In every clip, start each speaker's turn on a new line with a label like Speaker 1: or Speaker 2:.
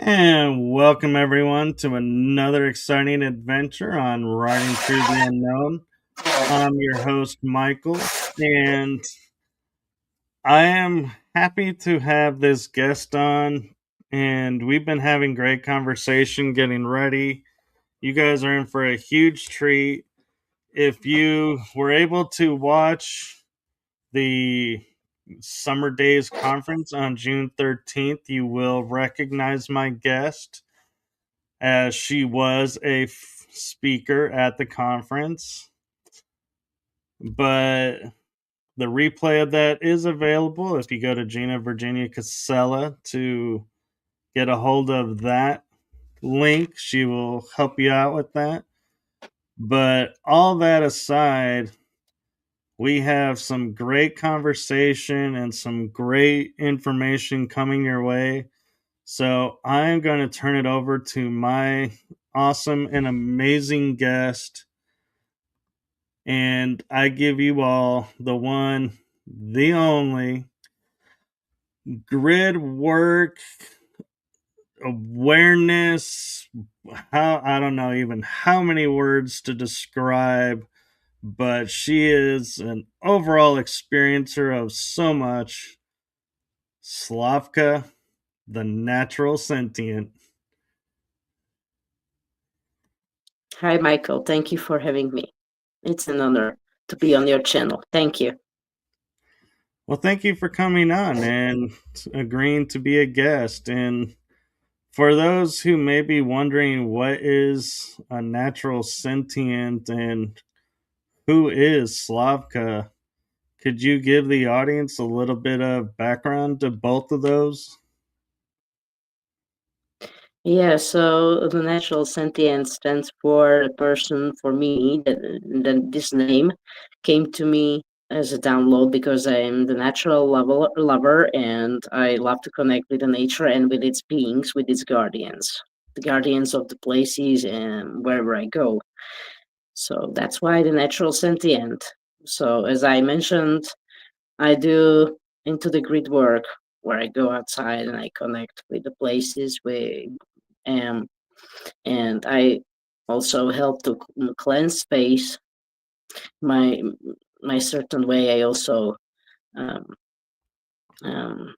Speaker 1: And welcome everyone to another exciting adventure on Riding Through the Unknown. I'm your host, Michael, and I am happy to have this guest on. And we've been having great conversation getting ready. You guys are in for a huge treat. If you were able to watch the Summer Days conference on June 13th, you will recognize my guest, as she was a speaker at the conference. But the replay of that is available if you go to Gina Virginia Casella to get a hold of that link. She will help you out with that. But all that aside, we have some great conversation and some great information coming your way. So I'm going to turn it over to my awesome and amazing guest. And I give you all the one, the only gridwork awareness. How, I don't know even how many words to describe, but she is an overall experiencer of so much. Slavka the Natural Sentient.
Speaker 2: Hi, Michael. Thank you for having me. It's an honor to be on your channel. Thank you.
Speaker 1: Well, thank you for coming on and agreeing to be a guest. And for those who may be wondering what is a natural sentient and who is Slavka, could you give the audience a little bit of background to both of those?
Speaker 2: Yeah, so the natural sentient stands for a person. For me, that this name came to me as a download because I'm the natural lover and I love to connect with the nature and with its beings, with its guardians, the guardians of the places and wherever I go. So that's why the natural sentient. So as I mentioned, I do into the grid work where I go outside and I connect with the places where am, and I also help to cleanse space. My my certain way, I also um, um,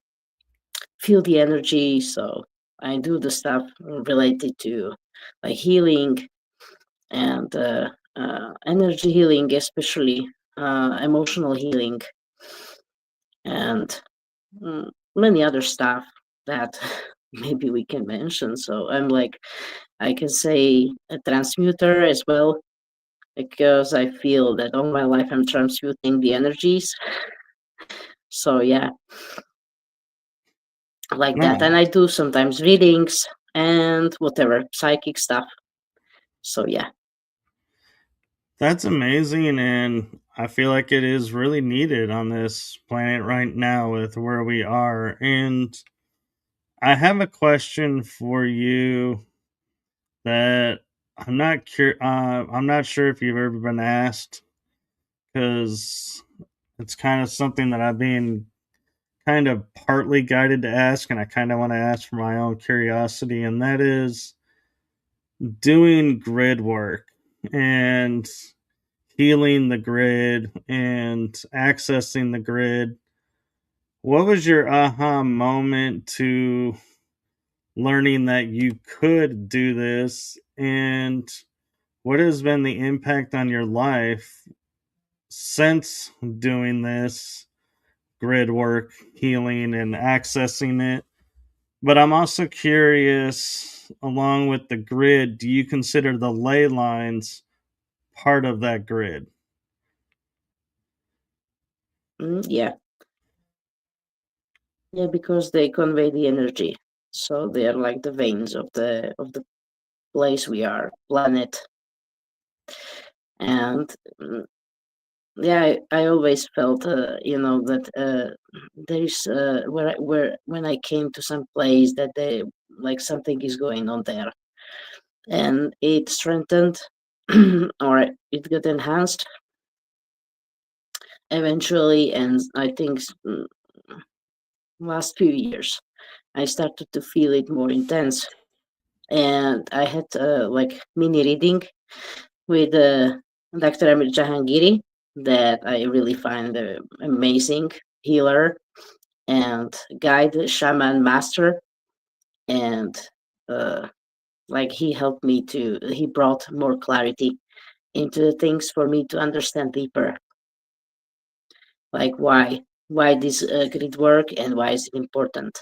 Speaker 2: feel the energy. So I do the stuff related to like healing and energy healing, especially emotional healing, and many other stuff that maybe we can mention. So I'm like, I can say a transmuter as well, because I feel that all my life I'm transmuting the energies. So yeah, like that. And
Speaker 1: No,
Speaker 2: I do sometimes readings and whatever, psychic stuff. So yeah.
Speaker 1: that's amazing. And I feel like it is really needed on this planet right now with where we are. And I have a question for you that I'm not sure if you've ever been asked, because it's kind of something that I've been kind of partly guided to ask, and I kind of want to ask for my own curiosity, and that is doing grid work and healing the grid and accessing the grid. What was your aha moment to learning that you could do this, and what has been the impact on your life since doing this grid work, healing, and accessing it? But I'm also curious, along with the grid, do you consider the ley lines part of that grid?
Speaker 2: Yeah. Yeah, because they convey the energy. So they are like the veins of the place we are, planet. And yeah, I always felt, that there is where when I came to some place that they like something is going on there, and it strengthened or it got enhanced eventually, and I think last few years I started to feel it more intense. and I had like mini reading with Dr. Amir Jahangiri that I really find amazing healer and guide, shaman, master, and uh, like he brought more clarity into the things for me to understand deeper, like why this grid work and why is it important.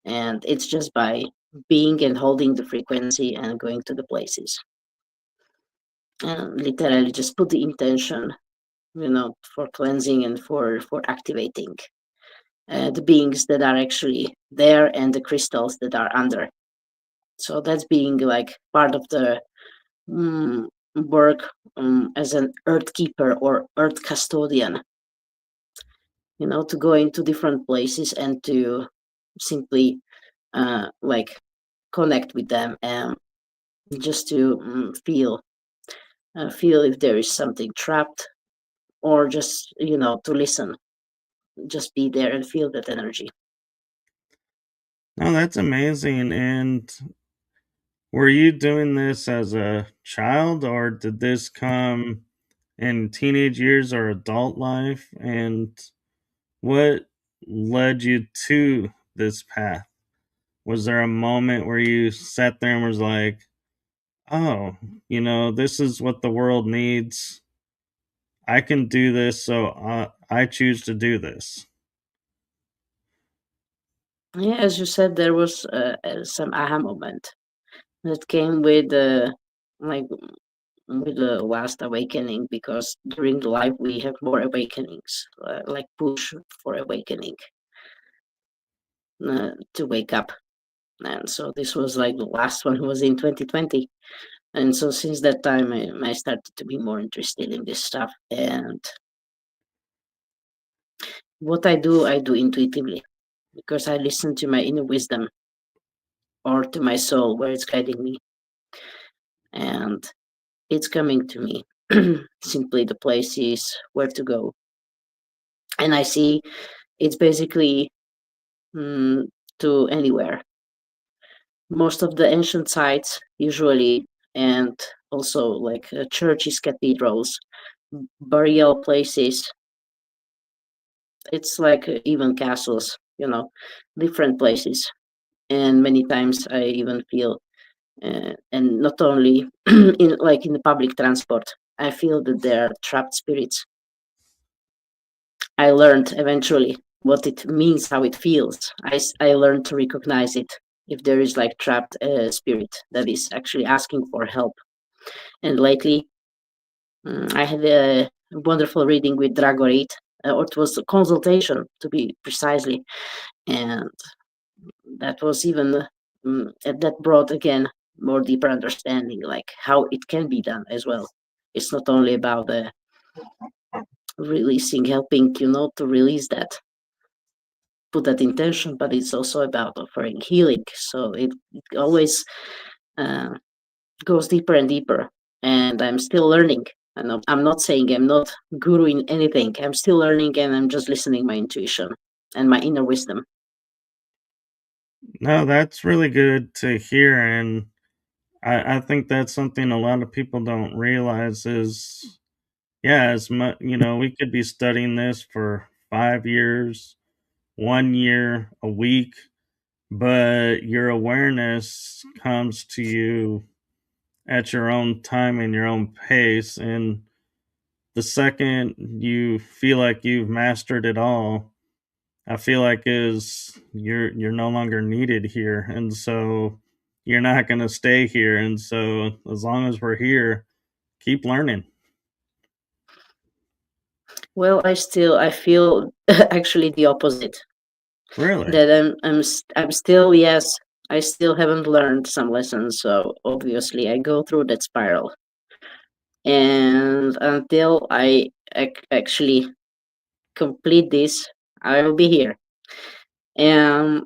Speaker 2: And it's just by being and holding the frequency and going to the places, and literally just put the intention, for cleansing and for activating the beings that are actually there and the crystals that are under. So that's being like part of the work as an earth keeper or earth custodian, to go into different places and to simply like connect with them and just to feel if there is something trapped, or just to listen, just be there and feel that energy.
Speaker 1: No, that's amazing. And were you doing this as a child, or did this come in teenage years or adult life? And what led you to this path? Was there a moment where you sat there and was like, oh, this is what the world needs? I can do this, so I choose to do this.
Speaker 2: Yeah, as you said, there was some aha moment that came with like with the last awakening, because during the life we have more awakenings, like push for awakening, to wake up. And so this was like the last one was in 2020. And so since that time, I started to be more interested in this stuff. And what I do intuitively, because I listen to my inner wisdom or to my soul where it's guiding me. And it's coming to me simply the places where to go. And I see it's basically to anywhere. Most of the ancient sites, usually, and also like churches, cathedrals, burial places. It's like even castles, different places. And many times I even feel, and not only in the public transport, I feel that there are trapped spirits. I learned eventually what it means, how it feels. I learned to recognize it if there is like trapped spirit that is actually asking for help. And lately, I had a wonderful reading with Dragorit, or it was a consultation to be precisely, and that was even that brought again more deeper understanding, like how it can be done as well. It's not only about releasing, helping, to release that, put that intention, but it's also about offering healing. So it always uh, goes deeper and deeper, and I'm still learning. And I'm not saying I'm not guru in anything. I'm still learning, and I'm just listening my intuition and my inner wisdom.
Speaker 1: No, that's really good to hear. And I think that's something a lot of people don't realize is, yeah, as much, we could be studying this for 5 years, 1 year, a week, but your awareness comes to you at your own time and your own pace. And the second you feel like you've mastered it all, I feel like is you're no longer needed here. And so you're not going to stay here. And so as long as we're here, keep learning.
Speaker 2: Well, I feel actually the opposite.
Speaker 1: Really?
Speaker 2: That I'm still, yes, I still haven't learned some lessons. So obviously I go through that spiral, and until I actually complete this, I will be here. And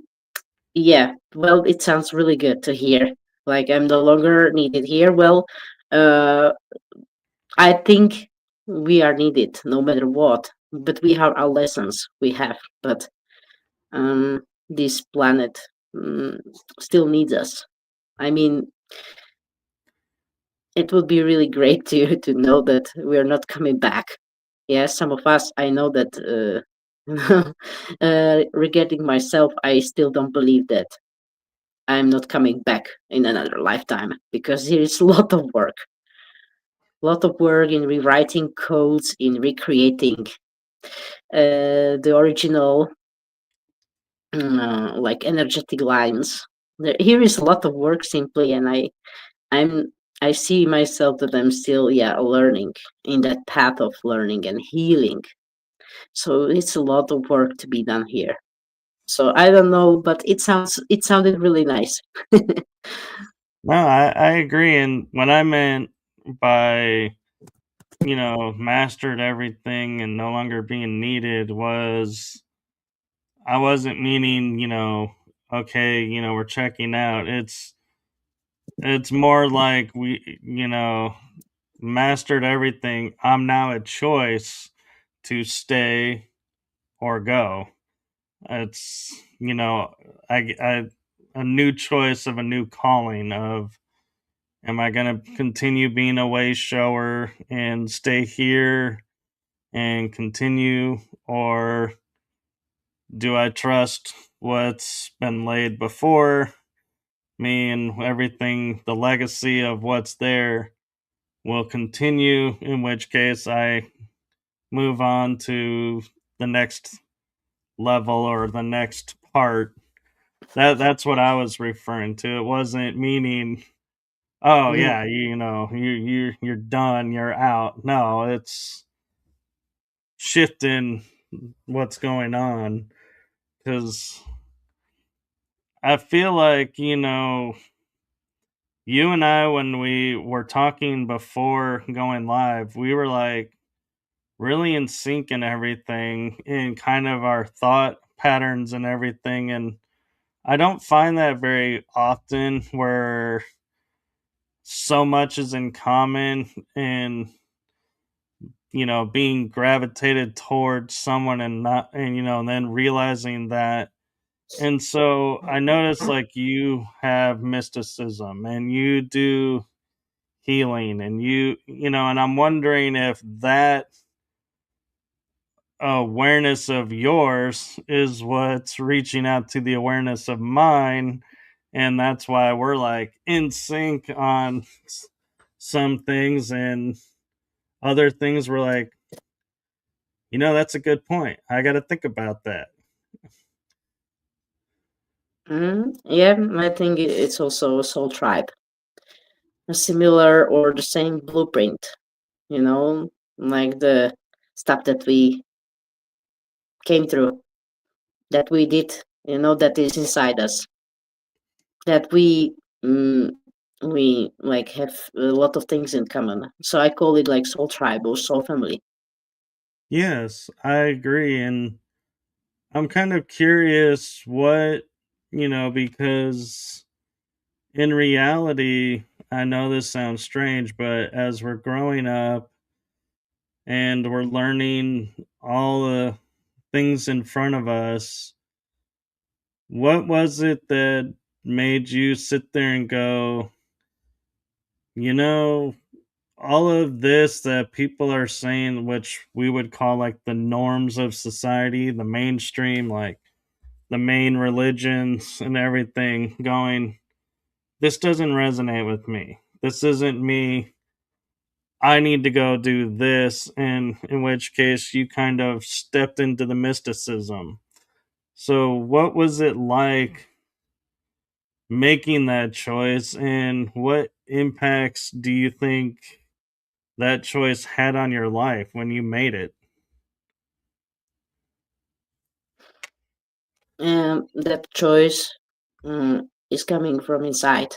Speaker 2: yeah, well, it sounds really good to hear. Like I'm no longer needed here. Well, uh, I think we are needed no matter what. But we have our lessons. We have, but this planet still needs us. I mean, it would be really great to know that we're not coming back. Yeah, some of us, I know that. Regarding myself, I still don't believe that I'm not coming back in another lifetime, because there is a lot of work in rewriting codes, in recreating the original like energetic lines. Here is a lot of work simply, and I'm I see myself that I'm still learning in that path of learning and healing. So it's a lot of work to be done here. So I don't know, but it sounded really nice.
Speaker 1: No, I agree. And what I meant by, mastered everything and no longer being needed was I wasn't meaning, okay, we're checking out. It's more like we, mastered everything. I'm now a choice to stay or go. It's, I a new choice of a new calling of am I going to continue being a way shower and stay here and continue, or do I trust what's been laid before me and everything, the legacy of what's there will continue, in which case I move on to the next level or the next part. That's what I was referring to. It wasn't meaning, oh
Speaker 2: Mhm.
Speaker 1: yeah, you're done, you're out. No, it's shifting what's going on, because I feel like, you and I, when we were talking before going live, we were like really in sync and everything in kind of our thought patterns and everything. And I don't find that very often where so much is in common and, being gravitated towards someone and not, and, then realizing that. And so I noticed like you have mysticism and you do healing and and I'm wondering if that awareness of yours is what's reaching out to the awareness of mine, and that's why we're like in sync on some things, and other things we're like, that's a good point, I got to think about that.
Speaker 2: Yeah, I think it's also a soul tribe, a similar or the same blueprint. You know, like the stuff that we came through, that we did. That is inside us. That mm, we like have a lot of things in common. So I call it like soul tribe or soul family.
Speaker 1: Yes, I agree. And I'm kind of curious what, because in reality, I know this sounds strange, but as we're growing up and we're learning all the things in front of us, what was it that made you sit there and go, you know, all of this that people are saying, which we would call like the norms of society, the mainstream, like the main religions and everything, going, this doesn't resonate with me. This isn't me. I need to go do this. And in which case, you kind of stepped into the mysticism. So, what was it like making that choice, and what impacts do you think that choice had on your life when you made it?
Speaker 2: That choice is coming from inside,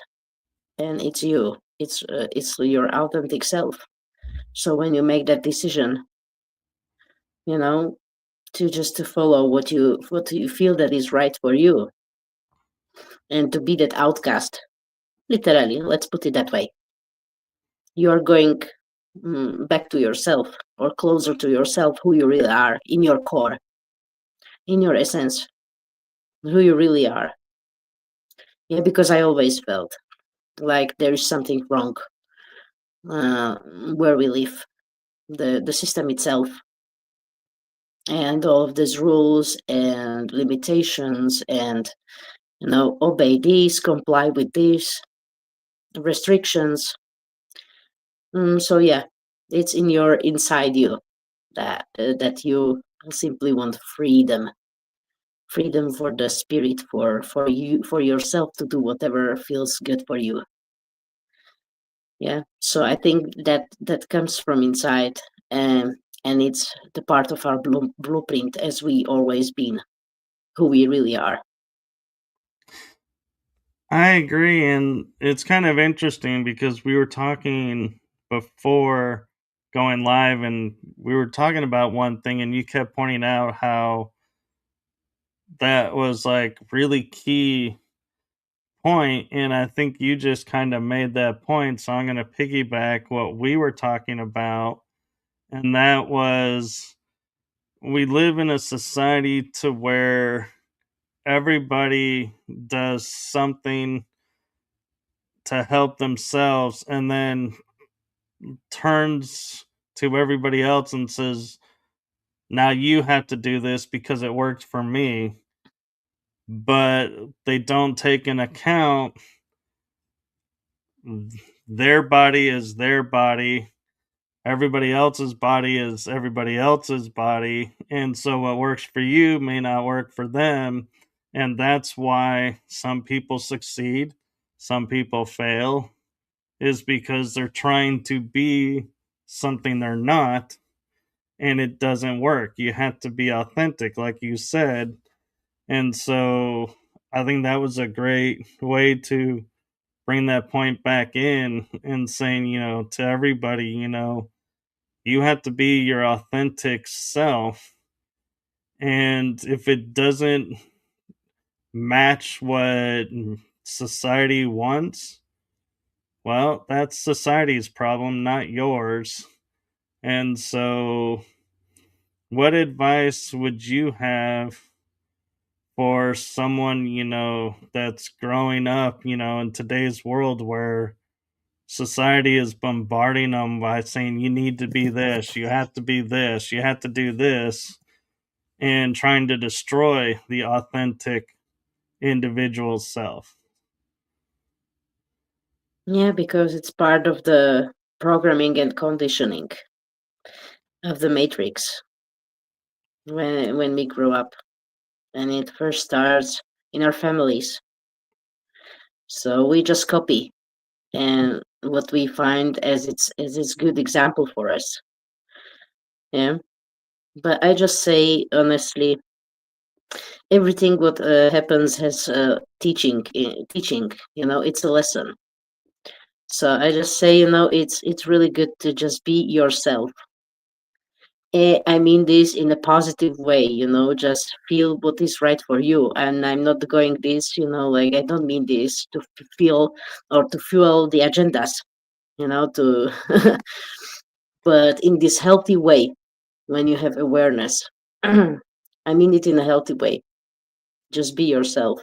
Speaker 2: and it's you. It's your authentic self. So when you make that decision, you know, to follow what you feel that is right for you, and to be that outcast, literally, let's put it that way, you are going back to yourself, or closer to yourself, who you really are in your core, in your essence, who you really are. Yeah, because I always felt. like there is something wrong uh, where we live, the system itself, and all of these rules and limitations, and obey this, comply with these restrictions. So yeah, it's in your inside you that you simply want freedom for the spirit, for you, for yourself to do whatever feels good for you. Yeah, so I think that comes from inside, and it's the part of our blueprint, as we always been, who we really are.
Speaker 1: I agree, and it's kind of interesting because we were talking before going live, and we were talking about one thing, and you kept pointing out how that was like really key point, and I think you just kind of made that point. So I'm going to piggyback what we were talking about, and that was we live in a society to where everybody does something to help themselves and then turns to everybody else and says, now you have to do this because it worked for me. But they don't take into account their body is their body, everybody else's body is everybody else's body. And so what works for you may not work for them. And that's why some people succeed, some people fail, is because they're trying to be something they're not, and it doesn't work. You have to be authentic, like you said. And so I think that was a great way to bring that point back in and saying, to everybody, you have to be your authentic self. And if it doesn't match what society wants, well, that's society's problem, not yours. And so, what advice would you have for someone, that's growing up, in today's world where society is bombarding them by saying, you need to be this, you have to be this, you have to do this, and trying to destroy the authentic individual self?
Speaker 2: Yeah, because it's part of the programming and conditioning of the matrix when we grow up, and it first starts in our families. So we just copy, and what we find as its good example for us. Yeah, but I just say honestly, everything what happens has teaching. It's a lesson. So I just say, it's really good to just be yourself. I mean this in a positive way, just feel what is right for you. And I'm not going this, like I don't mean this to feel or to fuel the agendas, to, but in this healthy way, when you have awareness. I mean it in a healthy way. Just be yourself.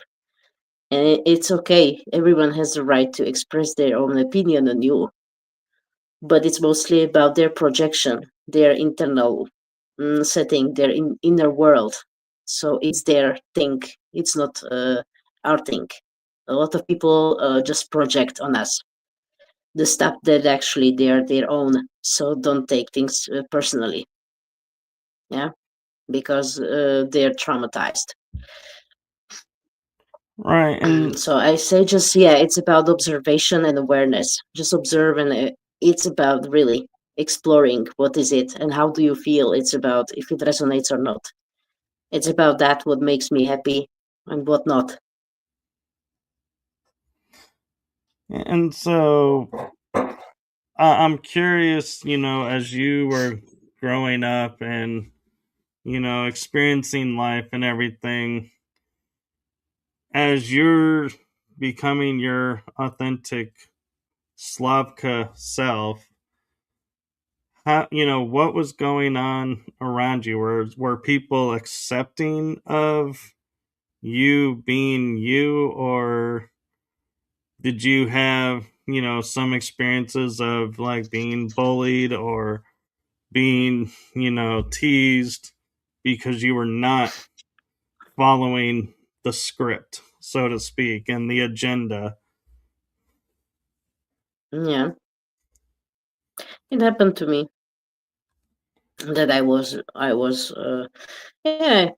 Speaker 2: And it's okay. Everyone has the right to express their own opinion on you, but it's mostly about their projection, their internal setting, their inner world. So it's their thing. It's not our thing. A lot of people just project on us the stuff that actually they're their own. So don't take things personally. Yeah, because they're traumatized.
Speaker 1: Right. And
Speaker 2: So I say just, yeah, it's about observation and awareness. Just observe, and it's about really exploring what is it and how do you feel. It's about if it resonates or not. It's about that what makes me happy and what not.
Speaker 1: so I'm curious, as you were growing up and, experiencing life and everything, as you're becoming your authentic Slavka self, how, what was going on around you? Were people accepting of you being you, or Did you have, some experiences of like being bullied or being, teased because you were not following the script, so to speak, and the agenda?
Speaker 2: Yeah, it happened to me that I was yeah,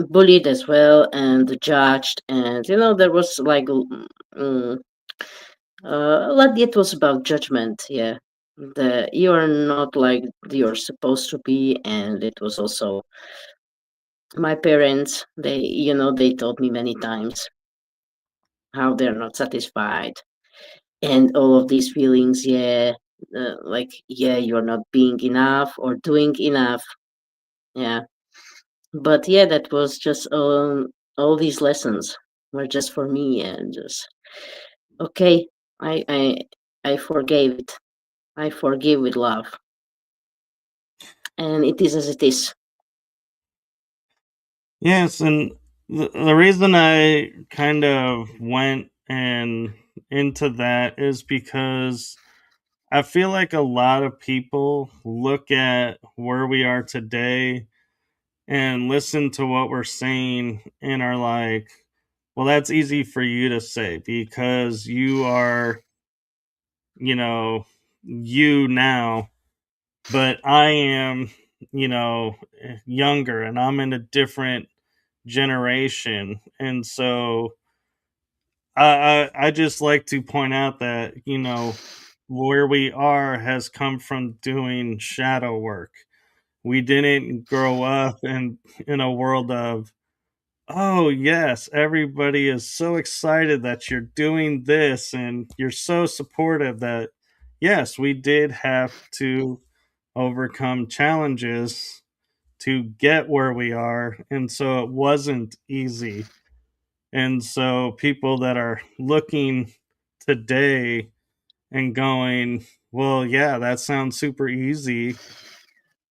Speaker 2: bullied as well and judged, and there was like but it was about judgment. Yeah, the you are not like you're supposed to be, and it was also my parents. They told me many times how they're not satisfied and all of these feelings. Yeah, like yeah, you're not being enough or doing enough. Yeah, but yeah, that was just all these lessons were just for me, and just okay. I I I forgave it. I forgive with love, and it is as it is.
Speaker 1: Yes, and the reason I kind of went and into that is because I feel like a lot of people look at where we are today and listen to what we're saying and are like, well, that's easy for you to say because you are, you know, you now, but I am, younger and I'm in a different generation. And so I just like to point out that, where we are has come from doing shadow work. We didn't grow up in a world of, oh yes, everybody is so excited that you're doing this and you're so supportive that yes, we did have to overcome challenges to get where we are, and so it wasn't easy. And so people that are looking today and going, well, yeah, that sounds super easy.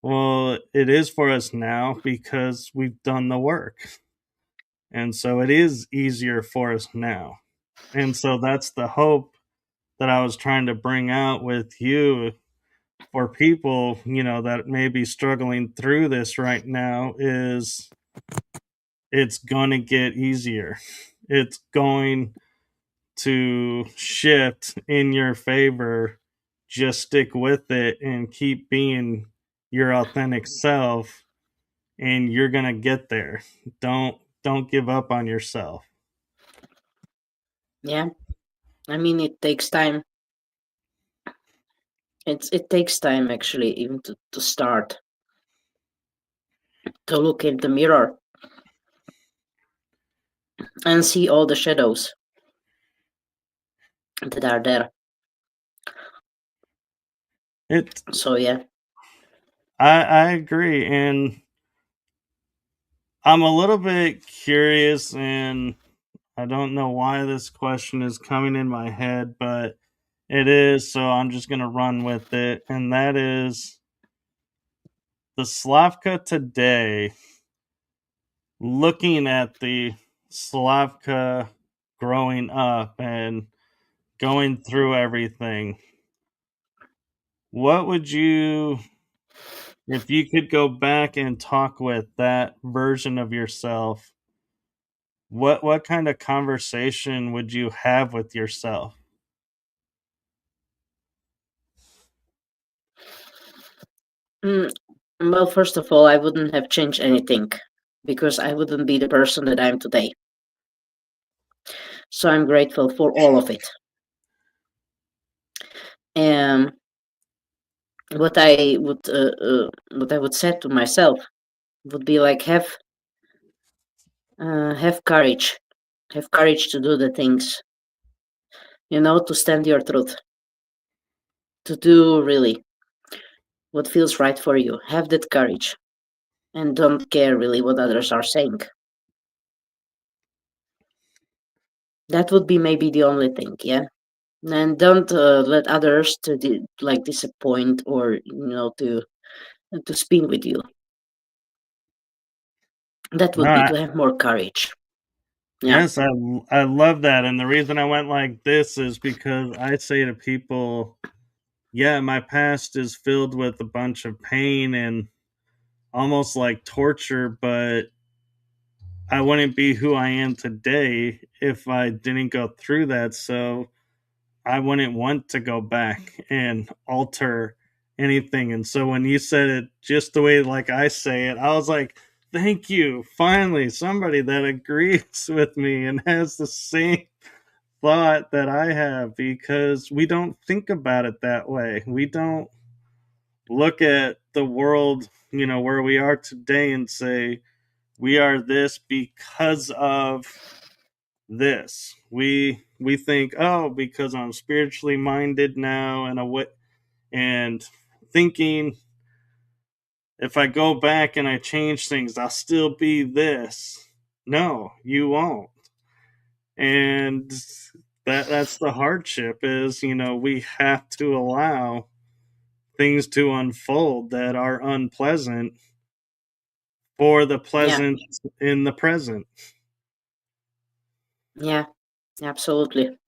Speaker 1: Well, it is for us now because we've done the work. And so it is easier for us now. And so that's the hope that I was trying to bring out with you for people, that may be struggling through this right now is it's going to get easier. It's going to shift in your favor. Just stick with it and keep being your authentic self and you're going to get there. Don't give up on yourself.
Speaker 2: Yeah, I mean it takes time. It takes time actually, even to start to look in the mirror and see all the shadows that are there.
Speaker 1: It
Speaker 2: So yeah.
Speaker 1: I agree, and I'm a little bit curious, and I don't know why this question is coming in my head, but it is, so I'm just going to run with it. And that is the Slavka today, looking at the Slavka growing up and going through everything. What would you, if you could go back and talk with that version of yourself, what kind of conversation would you have with yourself?
Speaker 2: Mm, well, first of all, I wouldn't have changed anything because I wouldn't be the person that I am today. So I'm grateful for all of it. And what what I would say to myself would be like have courage to do the things, to stand your truth, to do really what feels right for you. Have that courage and don't care really what others are saying. That would be maybe the only thing, yeah. And don't let others like disappoint or to spin with you. That
Speaker 1: No,
Speaker 2: would be to have more courage. Yeah,
Speaker 1: Yes, I love that, and the reason I went like this is because I say to people, "Yeah, my past is filled with a bunch of pain and almost like torture, but I wouldn't be who I am today if I didn't go through that, so I wouldn't want to go back and alter anything." And so when you said it just the way like I say it, I was like, "Thank you. Finally, somebody that agrees with me and has the same thought that I have because we don't think about it that way. We don't look at the world, where we are today and say we are this because of this. We think, "Oh, because I'm spiritually minded now and and thinking if I go back and I change things, I'll still be this." No, you won't. And that's the hardship is, we have to allow things to unfold that are unpleasant for the
Speaker 2: yeah,
Speaker 1: pleasant in the present.
Speaker 2: yeah, absolutely.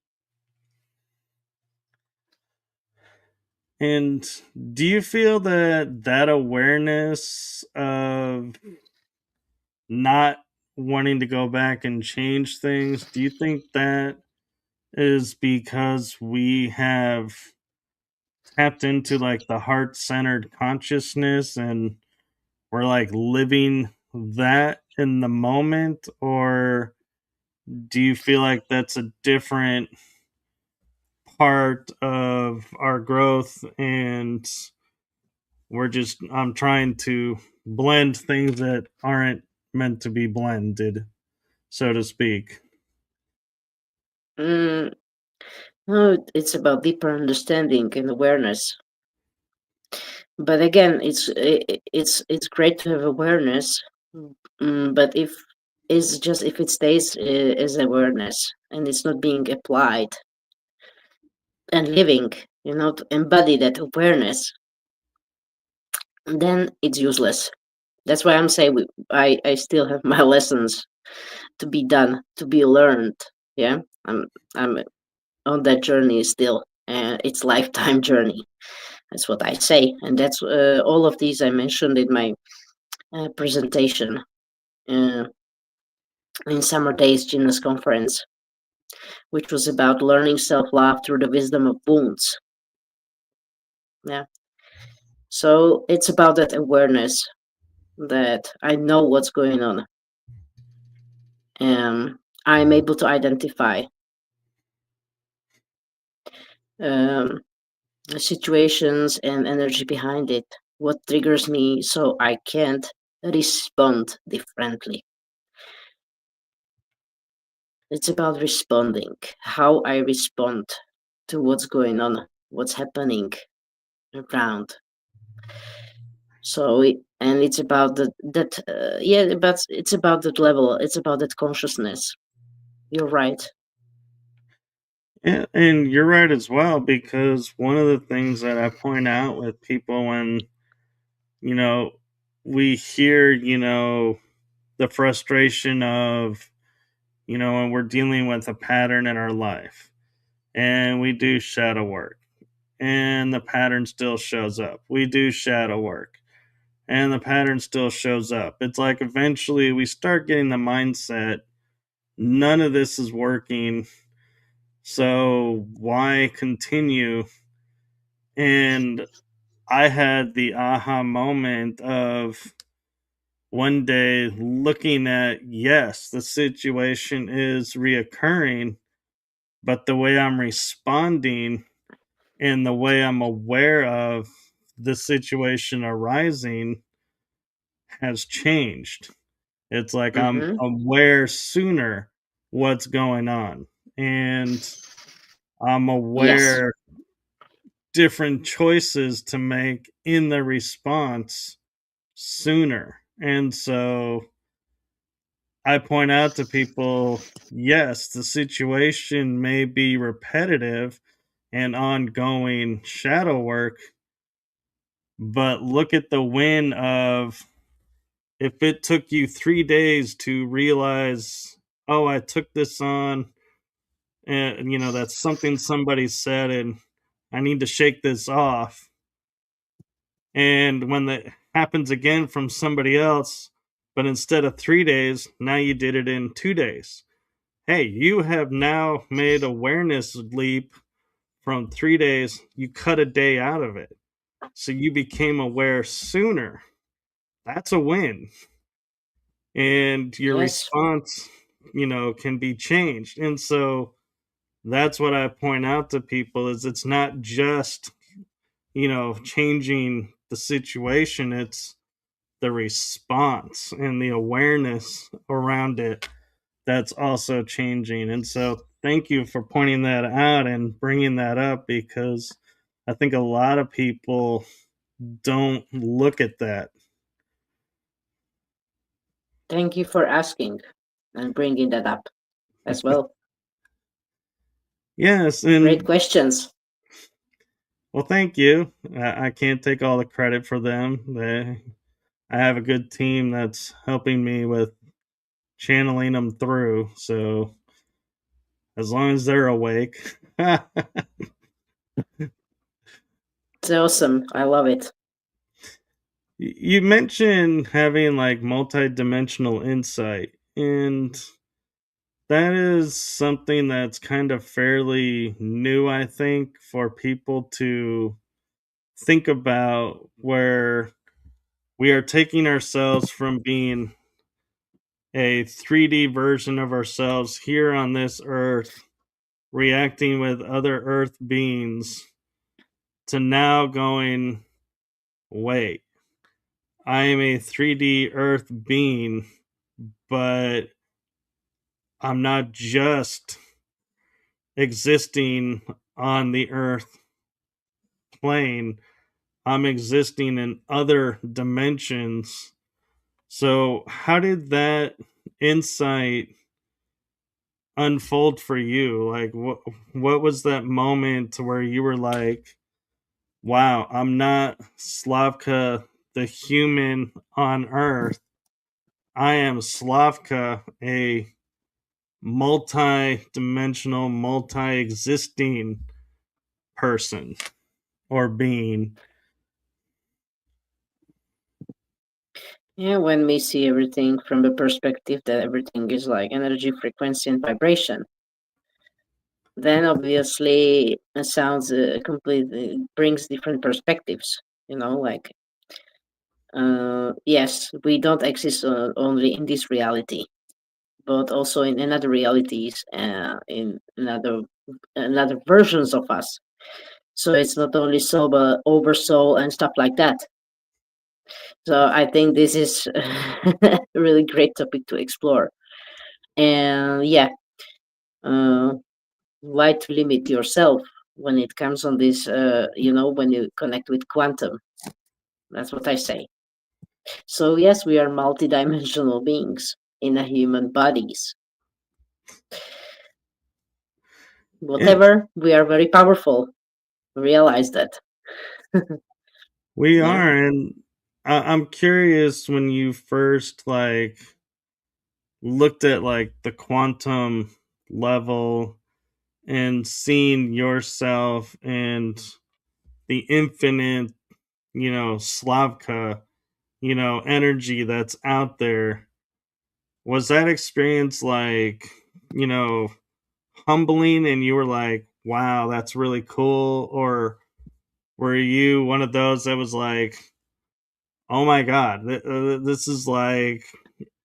Speaker 1: And do you feel that that awareness of not wanting to go back and change things, do you think that is because we have tapped into like the heart centered consciousness and we're like living that in the moment? Or do you feel like that's a different part of our growth and I'm trying to blend things that aren't meant to be blended, so to speak?
Speaker 2: Mm, no, it's about deeper understanding and awareness. But again, it's great to have awareness, but if it stays as awareness and it's not being applied and living, to embody that awareness, then it's useless. That's why I'm saying I still have my lessons to be done, to be learned. Yeah, I'm on that journey still, and it's lifetime journey. That's what I say, and that's all of these I mentioned in my presentation uh, in Summer Days Genius Conference, which was about learning self-love through the wisdom of wounds. Yeah, so it's about that awareness that I know what's going on. I'm able to identify um, situations and energy behind it, what triggers me so I can't respond differently. It's about responding, how I respond to what's going on, what's happening around. And it's about but it's about that level, it's about that consciousness. You're right.
Speaker 1: Yeah, and you're right as well, because one of the things that I point out with people when, you know, we hear, the frustration of, when we're dealing with a pattern in our life and we do shadow work and the pattern still shows up. We do shadow work and the pattern still shows up. It's like eventually we start getting the mindset none of this is working. So why continue? And I had the aha moment of one day looking at, yes, the situation is reoccurring, but the way I'm responding and the way I'm aware of the situation arising has changed. It's like I'm
Speaker 2: Mm-hmm.
Speaker 1: aware sooner what's going on. And I'm
Speaker 2: Yes.
Speaker 1: aware different choices to make in the response sooner. And so I point out to people, yes, the situation may be repetitive and ongoing shadow work, but look at the win of if it took you 3 days to realize oh, I took this on, and that's something somebody said, and I need to shake this off. And when that happens again from somebody else, but instead of 3 days, now you did it in 2 days. Hey, you have now made awareness leap from 3 days. You cut a day out of it. So you became aware sooner. That's a win. And your
Speaker 2: Yes,
Speaker 1: response, can be changed. And so that's what I point out to people is it's not just, changing the situation, it's the response and the awareness around it that's also changing. And so thank you for pointing that out and bringing that up because I think a lot of people don't look at that.
Speaker 2: thank you for asking and bringing that up as well.
Speaker 1: Yes,
Speaker 2: Great
Speaker 1: and
Speaker 2: questions.
Speaker 1: well, thank you. I can't take all the credit for them. I have a good team that's helping me with channeling them through. So as long as they're awake.
Speaker 2: It's awesome. I love it.
Speaker 1: You mentioned having like multi-dimensional insight, and that is something that's kind of fairly new, I think, for people to think about where we are taking ourselves from being a 3D version of ourselves here on this earth, reacting with other earth beings, to now going, wait, I am a 3D earth being, but I'm not just existing on the earth plane, I'm existing in other dimensions. So, how did that insight unfold for you? Like, what was that moment where you were like, "Wow, I'm not Slavka, the human on Earth. I am Slavka, a multi-dimensional, multi-existing person or being."
Speaker 2: Yeah, when we see everything from the perspective that everything is like energy, frequency, and vibration, then obviously it sounds completely brings different perspectives. Like yes, we don't exist only in this reality, but also in another realities, in another versions of us. So it's not only soul, but oversoul and stuff like that. So I think this is a really great topic to explore. And yeah, uh, why to limit yourself when it comes on this? When you connect with quantum, that's what I say. So yes, we are multidimensional beings in a human bodies.
Speaker 1: Yeah,
Speaker 2: Whatever, we are very powerful. Realize that.
Speaker 1: we
Speaker 2: Yeah.
Speaker 1: are, and I'm curious when you first like looked at like the quantum level and seeing yourself and the infinite, Slavka, energy that's out there. Was that experience like, you know, humbling and you were like, wow, that's really cool? Or were you one of those that was like, oh my God, this is like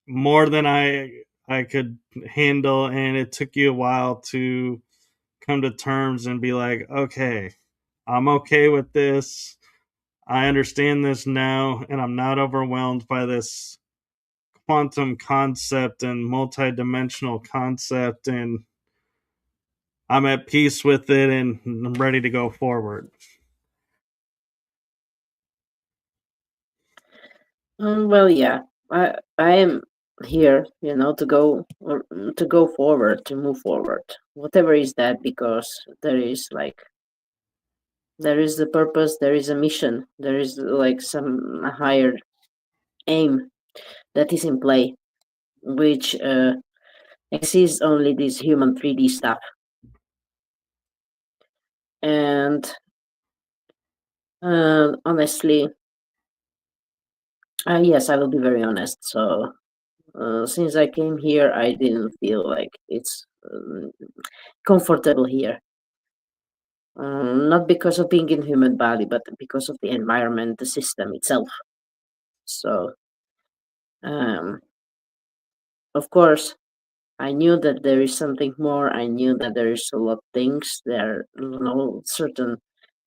Speaker 1: more than I could handle, and it took you a while to come to terms and be like, okay, I'm okay with this. I understand this now, and I'm not overwhelmed by this quantum concept and multidimensional concept, and I'm at peace with it, and I'm ready to go forward.
Speaker 2: Well, yeah. I am here, to go forward, to move forward, whatever is that, because there is the purpose, there is a mission, there is like some higher aim that is in play, which exists only this human 3D stuff. And honestly, yes, I will be very honest. So since I came here, I didn't feel like it's comfortable here. Not because of being in human body, but because of the environment, the system itself. So, um, of course, I knew that there is something more. I knew that there is a lot of things. There are, certain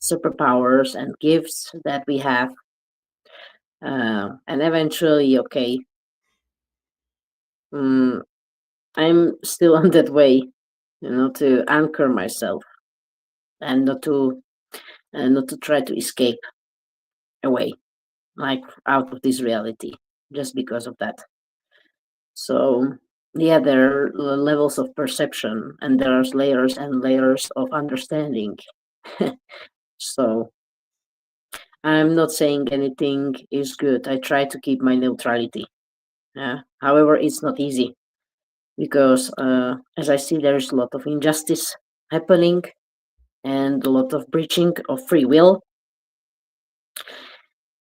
Speaker 2: superpowers and gifts that we have. And eventually, okay, um, I'm still on that way, to anchor myself and not to try to escape away, like out of this reality, just because of that. So yeah, there are levels of perception, and there's layers and layers of understanding. So I'm not saying anything is good. I try to keep my neutrality. However, it's not easy because, as I see, there's a lot of injustice happening and a lot of breaching of free will,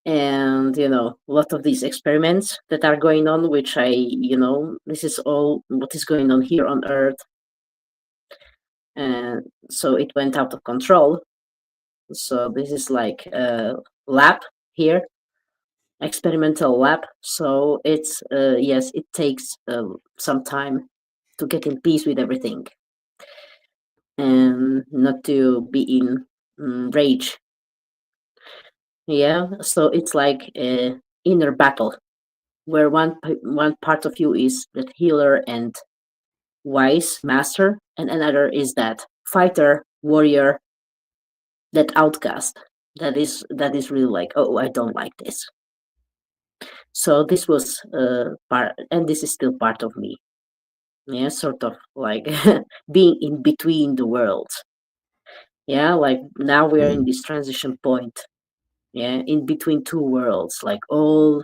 Speaker 2: and a lot of these experiments that are going on, which this is all what is going on here on Earth, and so it went out of control. So this is like a lab here, experimental lab. So it's yes, it takes some time to get in peace with everything and not to be in rage. Yeah, so it's like a inner battle where one part of you is that healer and wise master, and another is that fighter warrior, that outcast, that is really like, oh, I don't like this. So this was part, and this is still part of me. Yeah, sort of like being in between the worlds. Yeah, like now we are in this transition point. Yeah, in between two worlds, like all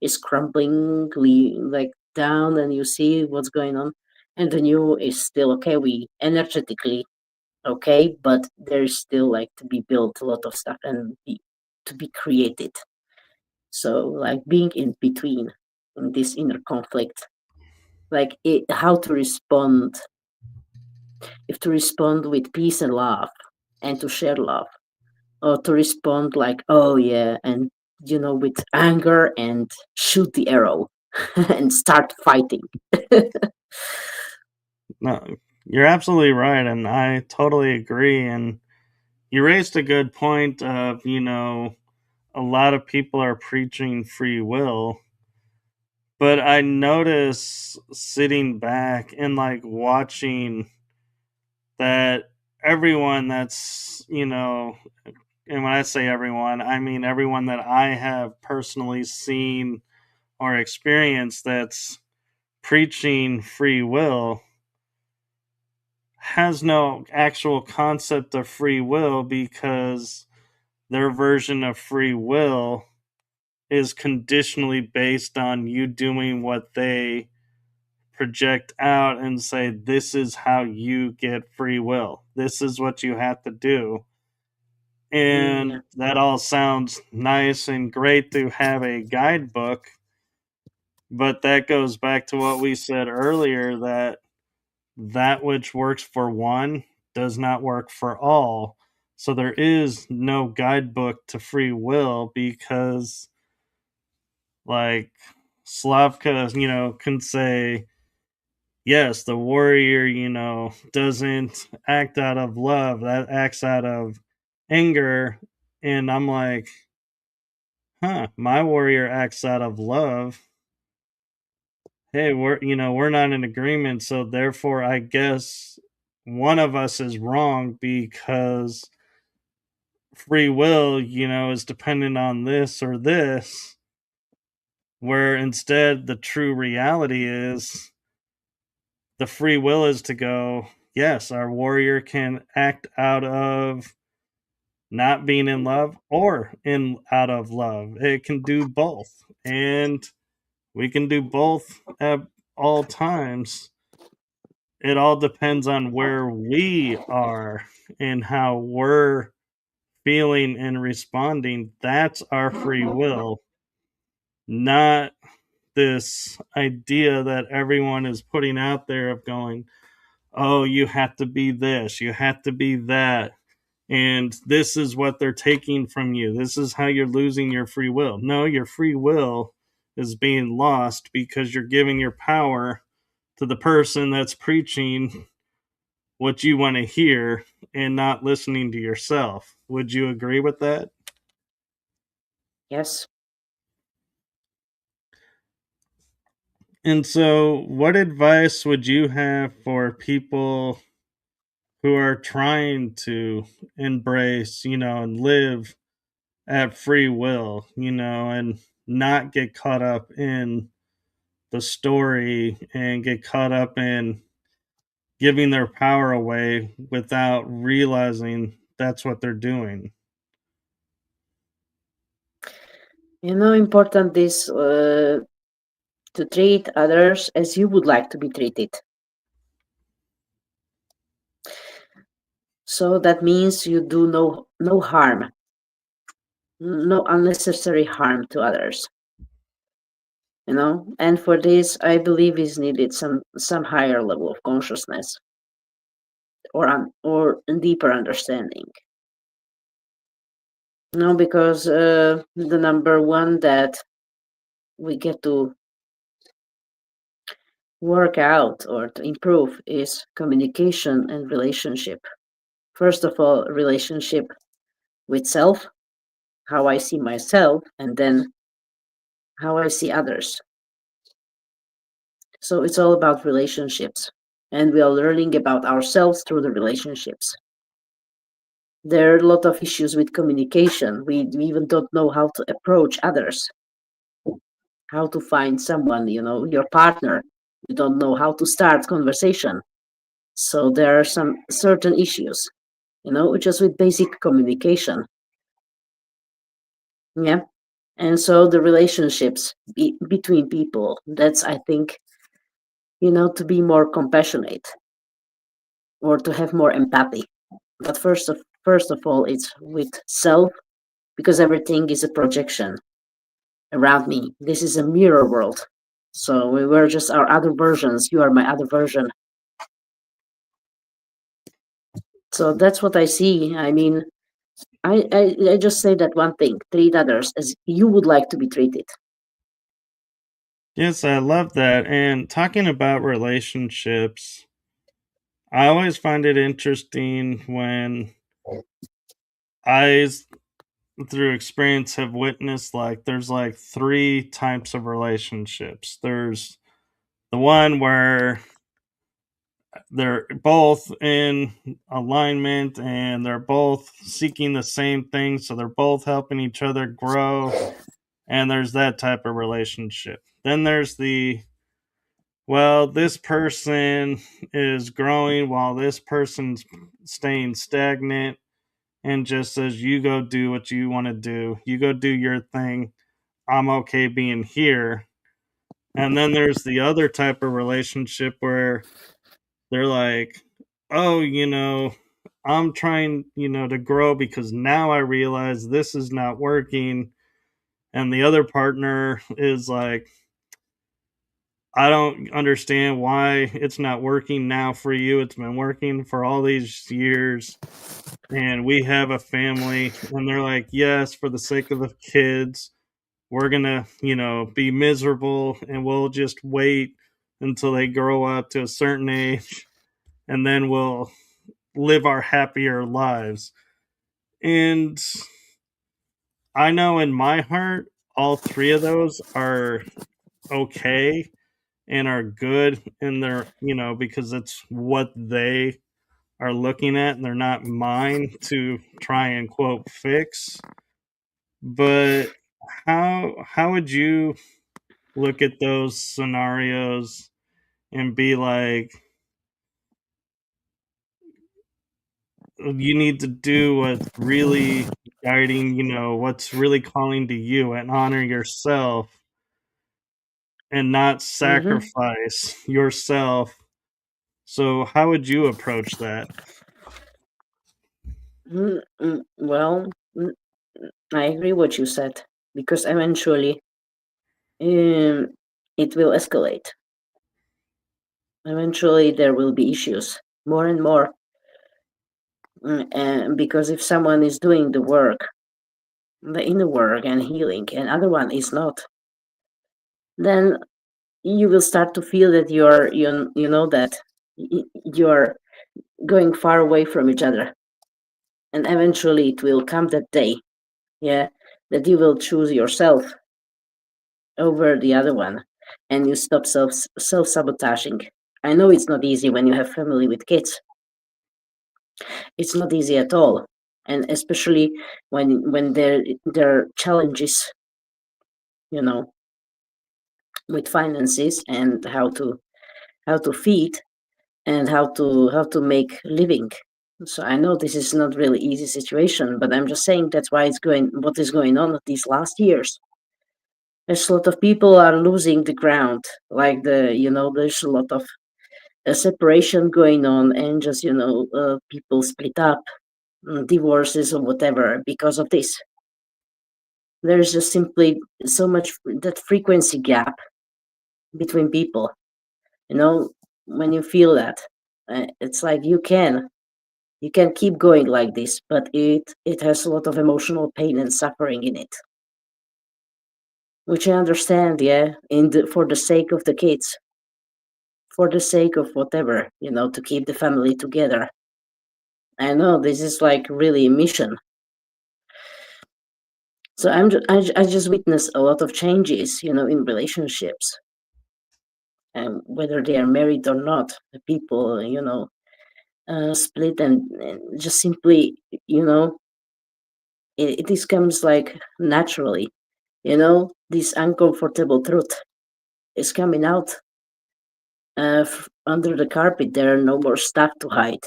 Speaker 2: is crumbling like down, and you see what's going on, and the new is still okay. We energetically okay, but there's still like to be built a lot of stuff and to be created. So like being in between in this inner conflict, like how to respond, if to respond with peace and love and to share love, or to respond like, oh yeah, and with anger and shoot the arrow and start fighting.
Speaker 1: No, you're absolutely right, and I totally agree. And you raised a good point of, a lot of people are preaching free will, but I notice sitting back and like watching that everyone that's, and when I say everyone, I mean everyone that I have personally seen or experienced that's preaching free will has no actual concept of free will, because their version of free will is conditionally based on you doing what they project out and say, this is how you get free will. This is what you have to do.
Speaker 2: Yeah,
Speaker 1: And that all sounds nice and great to have a guidebook, but that goes back to what we said earlier, that which works for one does not work for all. So there is no guidebook to free will, because like Slavka, can say, yes, the warrior, doesn't act out of love, that acts out of anger. And I'm like, huh, my warrior acts out of love. Hey, we're not in agreement, so therefore I guess one of us is wrong, because free will, is dependent on this or this, where instead the true reality is the free will is to go, yes, our warrior can act out of not being in love or in out of love. It can do both. And we can do both at all times. it all depends on where we are and how we're feeling and responding. That's our free will, not this idea that everyone is putting out there of going, oh, you have to be this, you have to be that, and this is what they're taking from you. This is how you're losing your free will. No, your free will is being lost because you're giving your power to the person that's preaching what you want to hear and not listening to yourself. Would you agree with that?
Speaker 2: Yes.
Speaker 1: And so, what advice would you have for people who are trying to embrace, and live at free will, and not get caught up in the story and get caught up in giving their power away without realizing that's what they're doing?
Speaker 2: Important is to treat others as you would like to be treated. So that means you do no harm, no unnecessary harm to others. And for this, I believe is needed some higher level of consciousness or deeper understanding. Because the number one that we get to work out or to improve is communication and relationship. First of all, relationship with self, how I see myself, and then how I see others. So it's all about relationships, and we are learning about ourselves through the relationships. There are a lot of issues with communication. We even don't know how to approach others, how to find someone, your partner. You don't know how to start conversation. So there are some certain issues, just with basic communication. Yeah. And so the relationships between people, that's, I think, to be more compassionate or to have more empathy. But first of all, it's with self, because everything is a projection around me. This is a mirror world. So we were just our other versions. You are my other version. So that's what I see. I mean, I just say that one thing: treat others as you would like to be treated.
Speaker 1: Yes, I love that. And talking about relationships, I always find it interesting when I, through experience, have witnessed like there's like three types of relationships. There's the one where they're both in alignment and they're both seeking the same thing, so they're both helping each other grow, and there's that type of relationship. Then there's the, well, this person is growing while this person's staying stagnant and just says, you go do what you want to do, you go do your thing, I'm okay being here. And then there's the other type of relationship where they're like, oh, I'm trying, to grow because now I realize this is not working. And the other partner is like, I don't understand why it's not working now for you. It's been working for all these years. And we have a family. And they're like, yes, for the sake of the kids, we're going to, be miserable and we'll just wait until they grow up to a certain age and then we'll live our happier lives. And I know in my heart, all three of those are okay and are good in their, because it's what they are looking at and they're not mine to try and quote fix. But how would you look at those scenarios and be like, you need to do what's really guiding, what's really calling to you and honor yourself and not
Speaker 2: Mm-hmm.
Speaker 1: sacrifice yourself So how would you approach that?
Speaker 2: Well, mm, I agree what you said because eventually um, it will escalate. Eventually, there will be issues more and more. And because if someone is doing the work, the inner work and healing, and other one is not, then you will start to feel that you know that you're going far away from each other, and eventually it will come that day, yeah, that you will choose yourself over the other one, and you stop self sabotaging. I know it's not easy when you have family with kids. It's not easy at all, and especially when there are challenges, you know, with finances and how to feed and how to make living. So I know this is not really easy situation, but I'm just saying that's why it's going what is going on these last years. There's a lot of people are losing the ground, like there's a lot of separation going on, and just people split up, divorces or whatever because of this. There's just simply so much that frequency gap between people. You know, when you feel that, it's like you can keep going like this, but it has a lot of emotional pain and suffering in it, which I understand. Yeah, for the sake of the kids, for the sake of whatever, to keep the family together. I know this is like really a mission. So I just witness a lot of changes, in relationships, and whether they are married or not, the people, split and just simply, you know, it this comes like naturally, this uncomfortable truth is coming out under the carpet. There are no more stuff to hide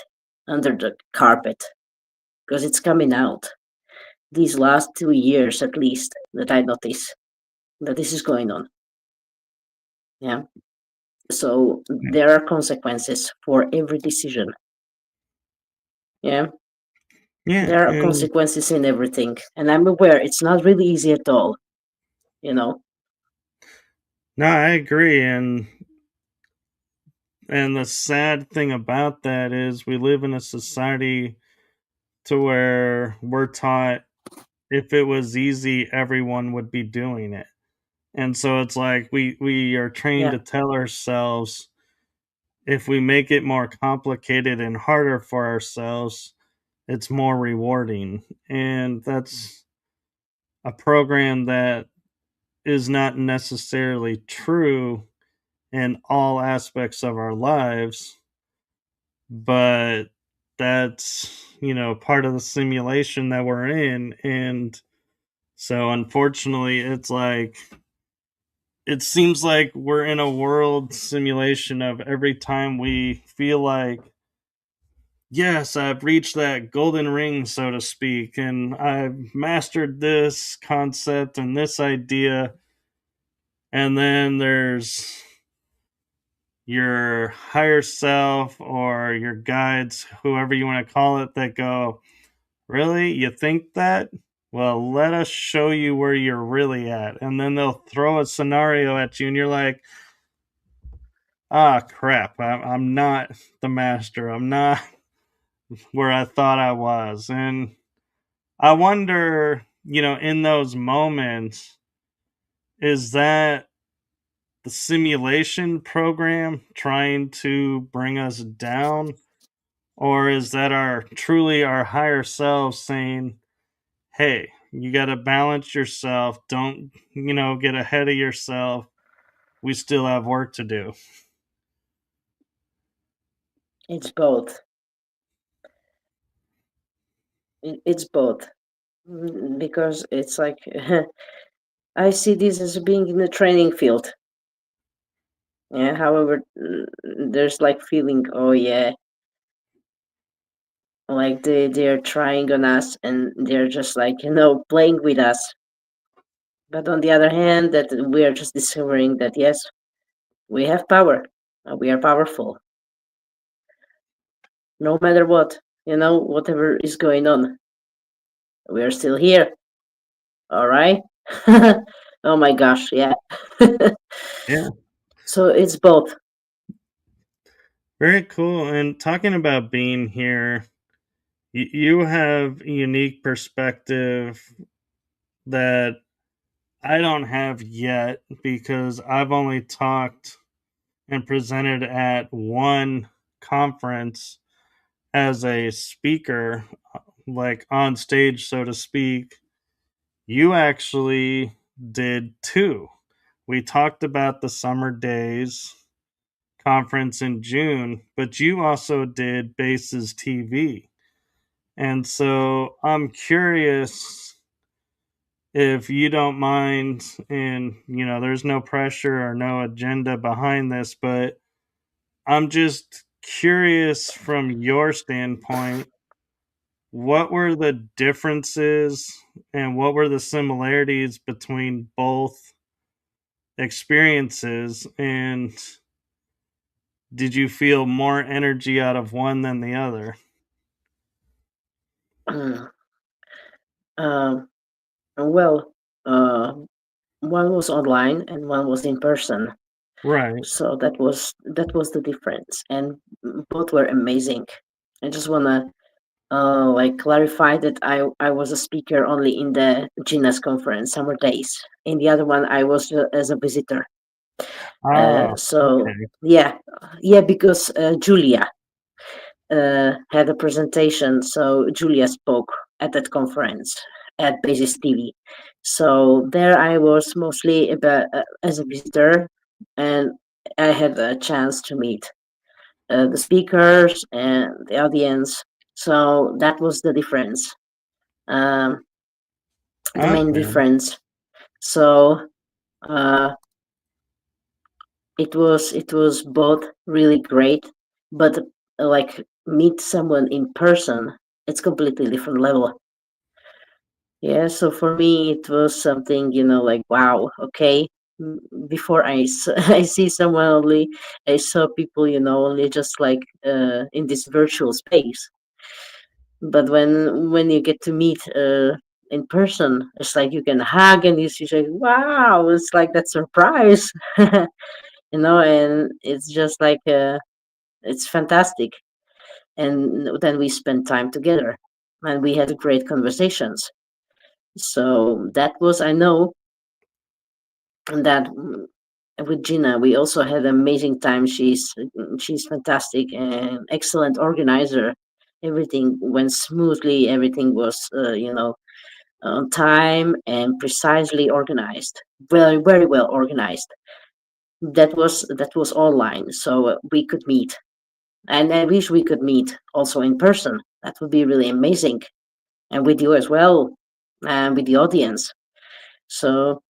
Speaker 2: under the carpet because it's coming out. These last 2 years, at least, that I notice that this is going on. Yeah. So there are consequences for every decision. Yeah.
Speaker 1: Yeah,
Speaker 2: There are
Speaker 1: and
Speaker 2: consequences in everything. And I'm aware it's not really easy at all, you know.
Speaker 1: no, I agree, and the sad thing about that is we live in a society to where we're taught if it was easy, everyone would be doing it. And so it's like we are trained
Speaker 2: Yeah.
Speaker 1: to tell ourselves if we make it more complicated and harder for ourselves, it's more rewarding. And that's a program that is not necessarily true in all aspects of our lives, but that's, part of the simulation that we're in. And so unfortunately, it's like it seems like we're in a world simulation of every time we feel like, yes, I've reached that golden ring, so to speak, and I've mastered this concept and this idea. And then there's your higher self or your guides, whoever you want to call it, that go, really? You think that? Well, let us show you where you're really at. And then they'll throw a scenario at you, and you're like, ah, crap. I'm not the master. I'm not where I thought I was. And I wonder, in those moments, is that the simulation program trying to bring us down? Or is that our higher self saying, hey, you got to balance yourself. Don't, get ahead of yourself. We still have work to do.
Speaker 2: It's both. It's both. Because it's like I see this as being in the training field. Yeah. However, there's like feeling, oh yeah, like they're trying on us and they're just like playing with us. But on the other hand, that we are just discovering that yes, we have power. We are powerful. no matter what, whatever is going on, we are still here. All right. Oh my gosh, yeah.
Speaker 1: Yeah,
Speaker 2: So it's both.
Speaker 1: very cool. And talking about being here, you have a unique perspective that I don't have yet because I've only talked and presented at one conference as a speaker, like on stage, so to speak. You actually did two. We talked about the Summer Days conference in June, but you also did Bases TV. And so I'm curious if you don't mind, and there's no pressure or no agenda behind this, but I'm just curious from your standpoint, what were the differences and what were the similarities between both experiences? And did you feel more energy out of one than the other?
Speaker 2: um, well, uh, one was online and one was in person.
Speaker 1: Right.
Speaker 2: So that was the difference, and both were amazing. I just wanna like clarify that I was a speaker only in the Gina's conference, Summer Days. In the other one, I was as a visitor.
Speaker 1: Ah,
Speaker 2: So
Speaker 1: okay.
Speaker 2: yeah, yeah, because Julia had a presentation, so Julia spoke at that conference at Basis TV. So there I was mostly as a visitor, and I had a chance to meet the speakers and the audience. So that was the difference, um, the main
Speaker 1: Okay.
Speaker 2: difference. So uh, it was both really great, but like meet someone in person, it's completely different level. Yeah, so for me it was something, like wow, okay. Before I see someone only, I saw people, only just like in this virtual space. But when you get to meet in person, it's like you can hug and you see like wow, it's like that surprise. And it's just like it's fantastic. And then we spent time together and we had great conversations. So that was, I know that with Gina we also had an amazing time. She's fantastic and excellent organizer. Everything went smoothly, everything was on time and precisely organized, very very well organized. That was online, so we could meet, and I wish we could meet also in person. That would be really amazing, and with you as well, and with the audience. So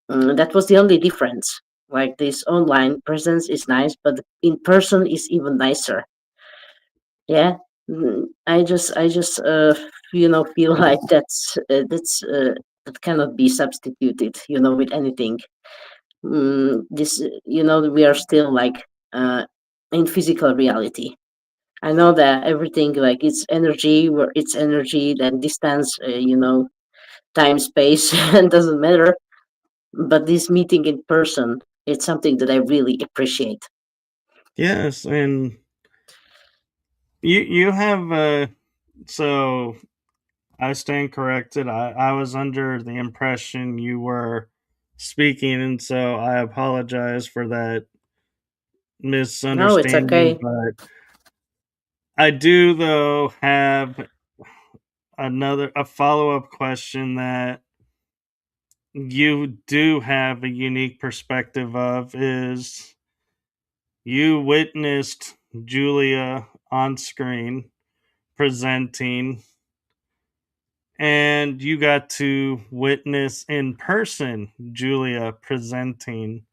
Speaker 2: that was the only difference. Like this online presence is nice, but in person is even nicer. Yeah. I just feel like that cannot be substituted, with anything. This we are still like uh, in physical reality. I know that everything like it's energy, where it's energy, then distance, time, space, and doesn't matter. But this meeting in person, it's something that I really appreciate.
Speaker 1: Yes, and you have so I stand corrected. I was under the impression you were speaking, and so I apologize for that
Speaker 2: No, it's
Speaker 1: misunderstanding.
Speaker 2: okay.
Speaker 1: But I do, though, have a follow up question that you do have a unique perspective of is you witnessed Julia on screen presenting, and you got to witness in person Julia presenting.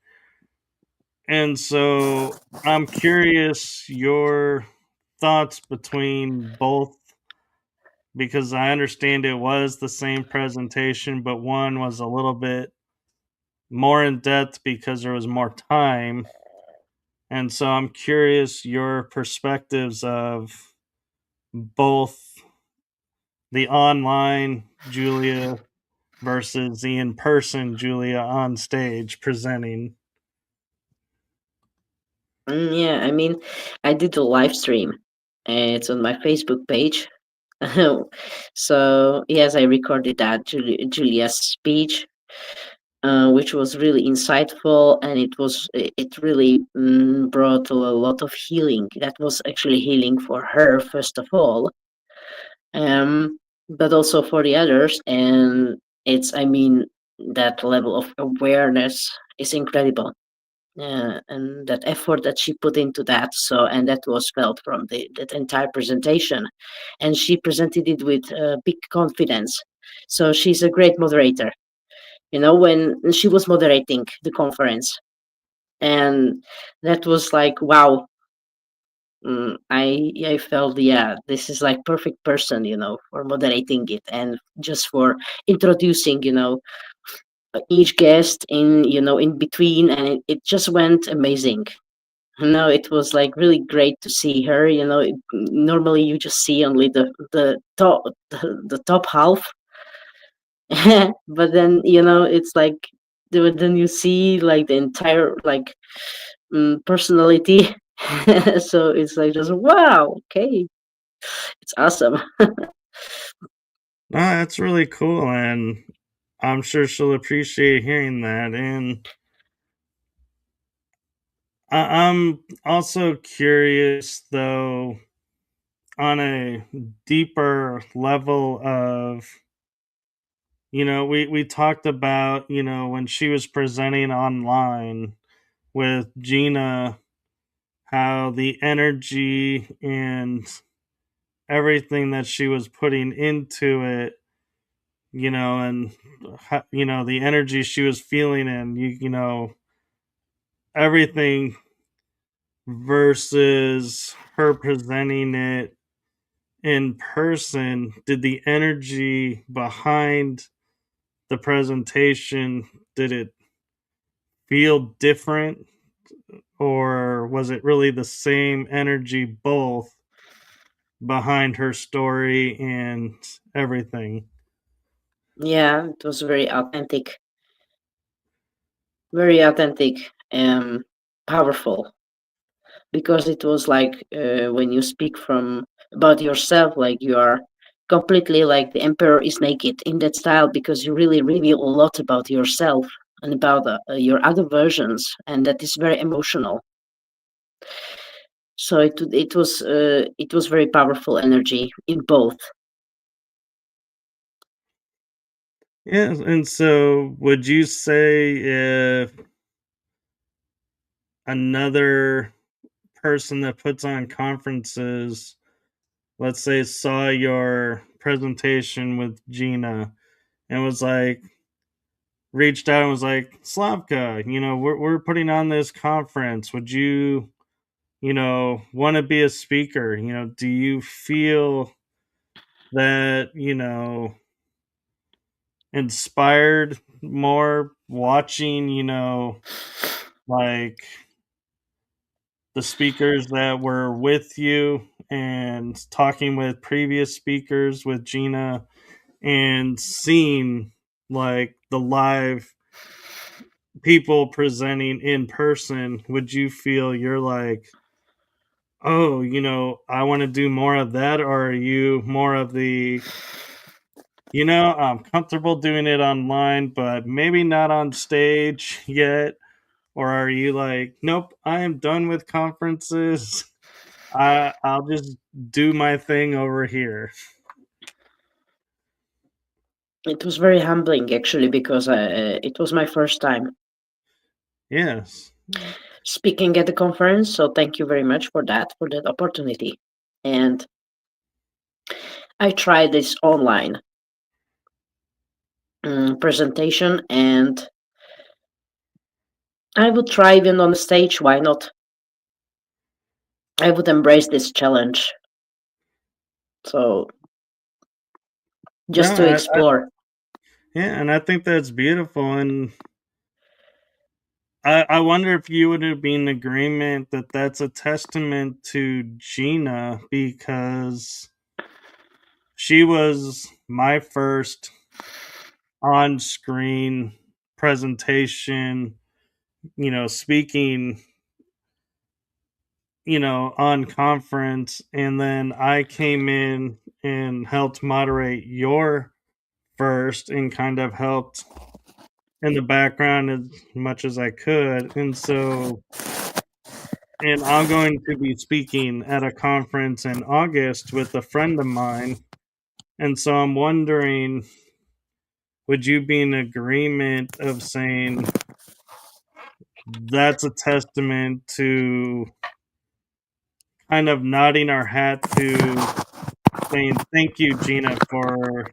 Speaker 1: And so I'm curious your thoughts between both, because I understand it was the same presentation, but one was a little bit more in depth because there was more time. And so I'm curious your perspectives of both the online Julia versus the in person Julia on stage presenting.
Speaker 2: Yeah, I mean, I did a live stream. It's on my Facebook page. So yes, I recorded that Julia's speech, which was really insightful, and it really brought a lot of healing. That was actually healing for her first of all, but also for the others. And it's, I mean, that level of awareness is incredible, and that effort that she put into that. So, and that was felt from that entire presentation, and she presented it with big confidence. So she's a great moderator. You know, when she was moderating the conference, and that was like, wow. I felt, yeah, this is like perfect person, you know, for moderating it, and just for introducing, you know, each guest in, you know, in between, and it just went amazing. No, it was like really great to see her. You know, normally you just see only the top half, but then, you know, it's like then you see like the entire like personality. So it's like just wow, okay, it's awesome.
Speaker 1: No, that's really cool, and I'm sure she'll appreciate hearing that. And I'm also curious, though, on a deeper level of, we talked about, when she was presenting online with Gina, how the energy and everything that she was putting into it, and the energy she was feeling, and everything versus her presenting it in person. Did the energy behind the presentation, did it feel different, or was it really the same energy both behind her story and everything?
Speaker 2: Yeah, it was very authentic, and powerful, because it was like when you speak from about yourself, like you are completely like the emperor is naked in that style, because you really reveal a lot about yourself and about your other versions, and that is very emotional. So it was very powerful energy in both.
Speaker 1: Yeah, and so would you say if another person that puts on conferences, let's say, saw your presentation with Gina and was like, reached out and was like, Slavka, we're putting on this conference. Would you, want to be a speaker? Do you feel that, inspired more watching, like the speakers that were with you and talking with previous speakers with Gina and seeing like the live people presenting in person? Would you feel you're like, oh, I want to do more of that? Or are you more of the, I'm comfortable doing it online, but maybe not on stage yet? Or are you like, nope, I am done with conferences. I'll just do my thing over here.
Speaker 2: It was very humbling actually, because it was my first time
Speaker 1: Yes.
Speaker 2: speaking at the conference. So thank you very much for that opportunity. And I tried this online presentation, and I would try even on the stage. Why not? I would embrace this challenge. So
Speaker 1: No,
Speaker 2: just to explore.
Speaker 1: yeah, and I think that's beautiful. And I wonder if you would have been in agreement that that's a testament to Gina, because she was my first on screen presentation, speaking, on conference. And then I came in and helped moderate your first and kind of helped in the background as much as I could. And I'm going to be speaking at a conference in August with a friend of mine. And so I'm wondering, would you be in agreement of saying that's a testament to kind of nodding our hat to saying thank you, Gina, for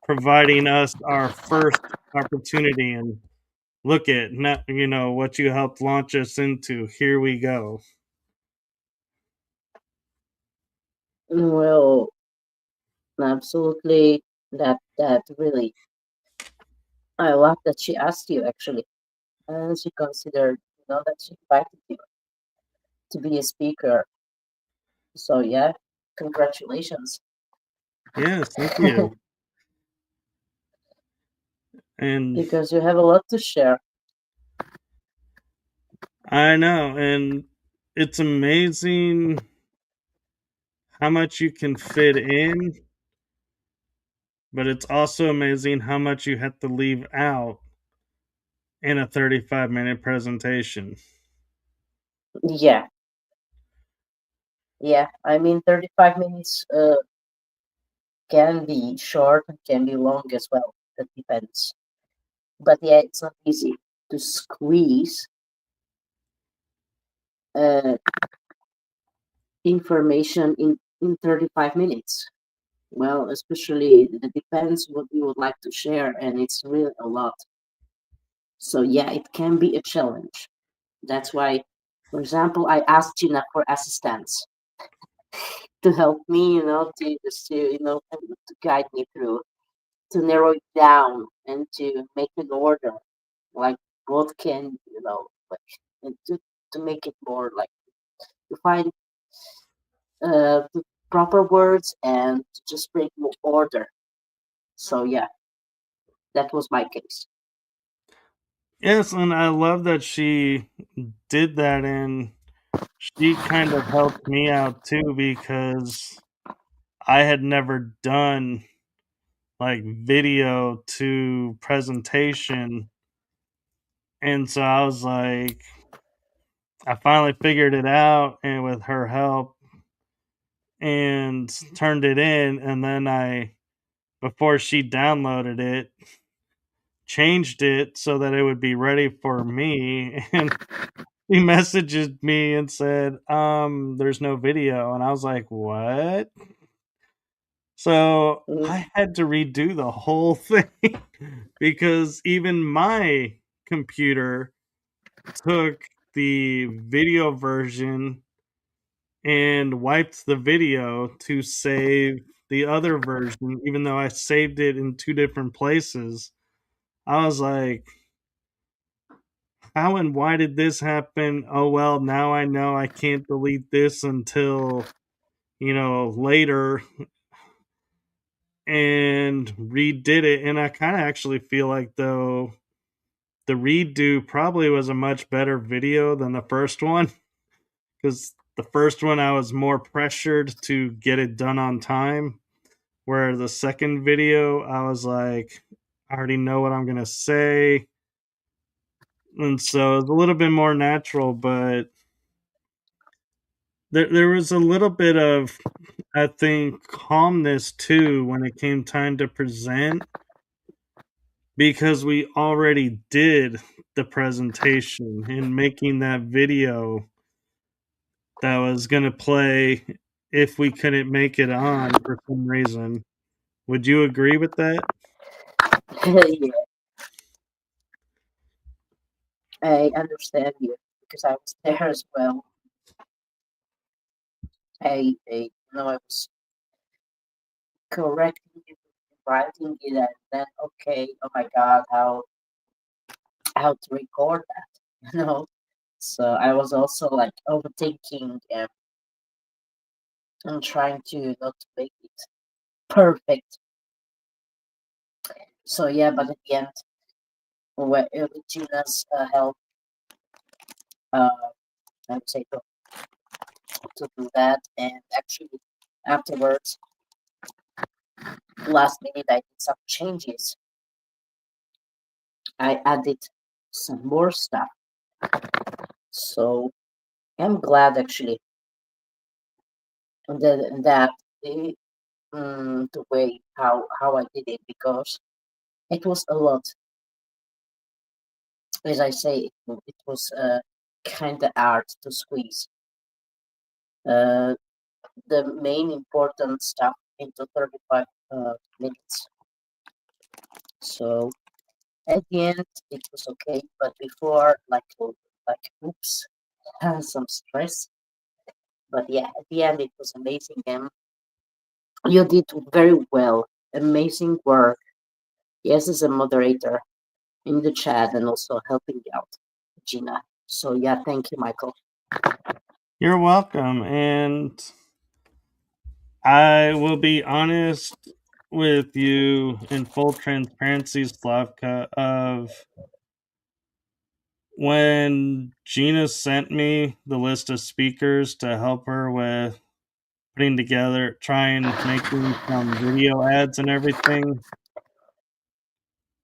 Speaker 1: providing us our first opportunity, and look at not, what you helped launch us into. Here we go.
Speaker 2: Well, absolutely. That really, I love that she asked you actually, and she considered, that she invited you to be a speaker. So yeah, congratulations.
Speaker 1: Yes, thank you. And
Speaker 2: Because you have a lot to share.
Speaker 1: I know, and it's amazing how much you can fit in, but it's also amazing how much you have to leave out in a 35-minute presentation.
Speaker 2: Yeah, yeah. I mean, 35 minutes can be short and can be long as well. That depends. But yeah, it's not easy to squeeze uh, information in 35 minutes. Well, especially it depends what you would like to share, and it's really a lot. So yeah, it can be a challenge. That's why, for example, I asked Gina for assistance to help me, to just to to guide me through, to narrow it down, and to make an order, like what can like, and to make it more like to find the proper words and to just bring more order. So yeah, that was my case.
Speaker 1: Yes, and I love that she did that, and she kind of helped me out too because I had never done like video to presentation. And so I was like, I finally figured it out, and with her help, and turned it in. And then before she downloaded it, changed it so that it would be ready for me. And he messaged me and said, there's no video. And I was like, what? So
Speaker 2: Mm,
Speaker 1: I had to redo the whole thing because even my computer took the video version and wiped the video to save the other version, even though I saved it in two different places. I was like, how and why did this happen? Oh, well, now I know I can't delete this until, later, and redid it. And I kind of actually feel like, though, the redo probably was a much better video than the first one because the first one I was more pressured to get it done on time. Where the second video, I was like, I already know what I'm going to say. And so it's a little bit more natural, but there was a little bit of, I think, calmness too when it came time to present because we already did the presentation and making that video that was going to play if we couldn't make it on for some reason. Would you agree with that?
Speaker 2: yeah, I understand you because I was there as well. I was correcting it, writing it, and then okay, oh my god, how to record that, So I was also like overthinking and trying to not to make it. perfect. So yeah, but at the end, with Gina's help, uh, I would say to do that, and actually afterwards, last minute, I did some changes. I added some more stuff. So I'm glad actually that the way how I did it, because it was a lot. As I say, it was kind of hard to squeeze uh, the main important stuff into 35 minutes. So at the end, it was okay, but before, oops, some stress. But yeah, at the end, it was amazing, and you did very well. Amazing work. Yes, as a moderator in the chat and also helping out Gina. So yeah, thank you, Michael.
Speaker 1: You're welcome. And I will be honest with you in full transparency, Slavka, of when Gina sent me the list of speakers to help her with putting together, trying making some video ads and everything.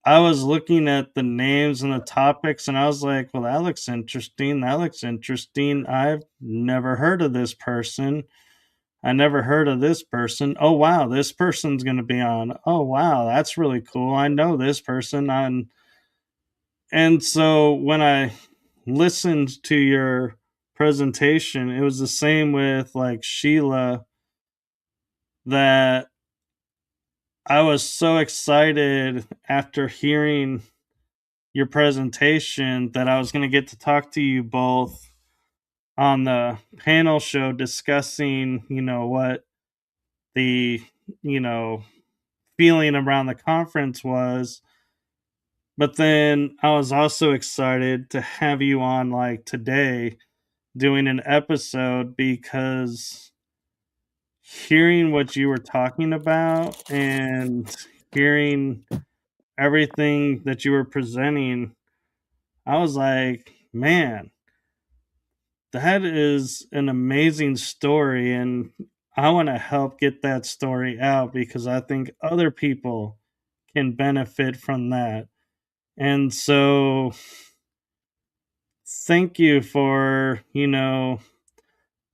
Speaker 1: I was looking at the names and the topics and I was like, well, that looks interesting. That looks interesting. I've never heard of this person. I never heard of this person. Oh, wow, this person's going to be on. Oh, wow, that's really cool. I know this person. And so when I listened to your presentation, it was the same with like Sheila, that I was so excited after hearing your presentation that I was going to get to talk to you both on the panel show discussing, what the, you know, feeling around the conference was. But then I was also excited to have you on like today doing an episode, because hearing what you were talking about and hearing everything that you were presenting, I was like, man, that is an amazing story. And I want to help get that story out because I think other people can benefit from that. And so, thank you for,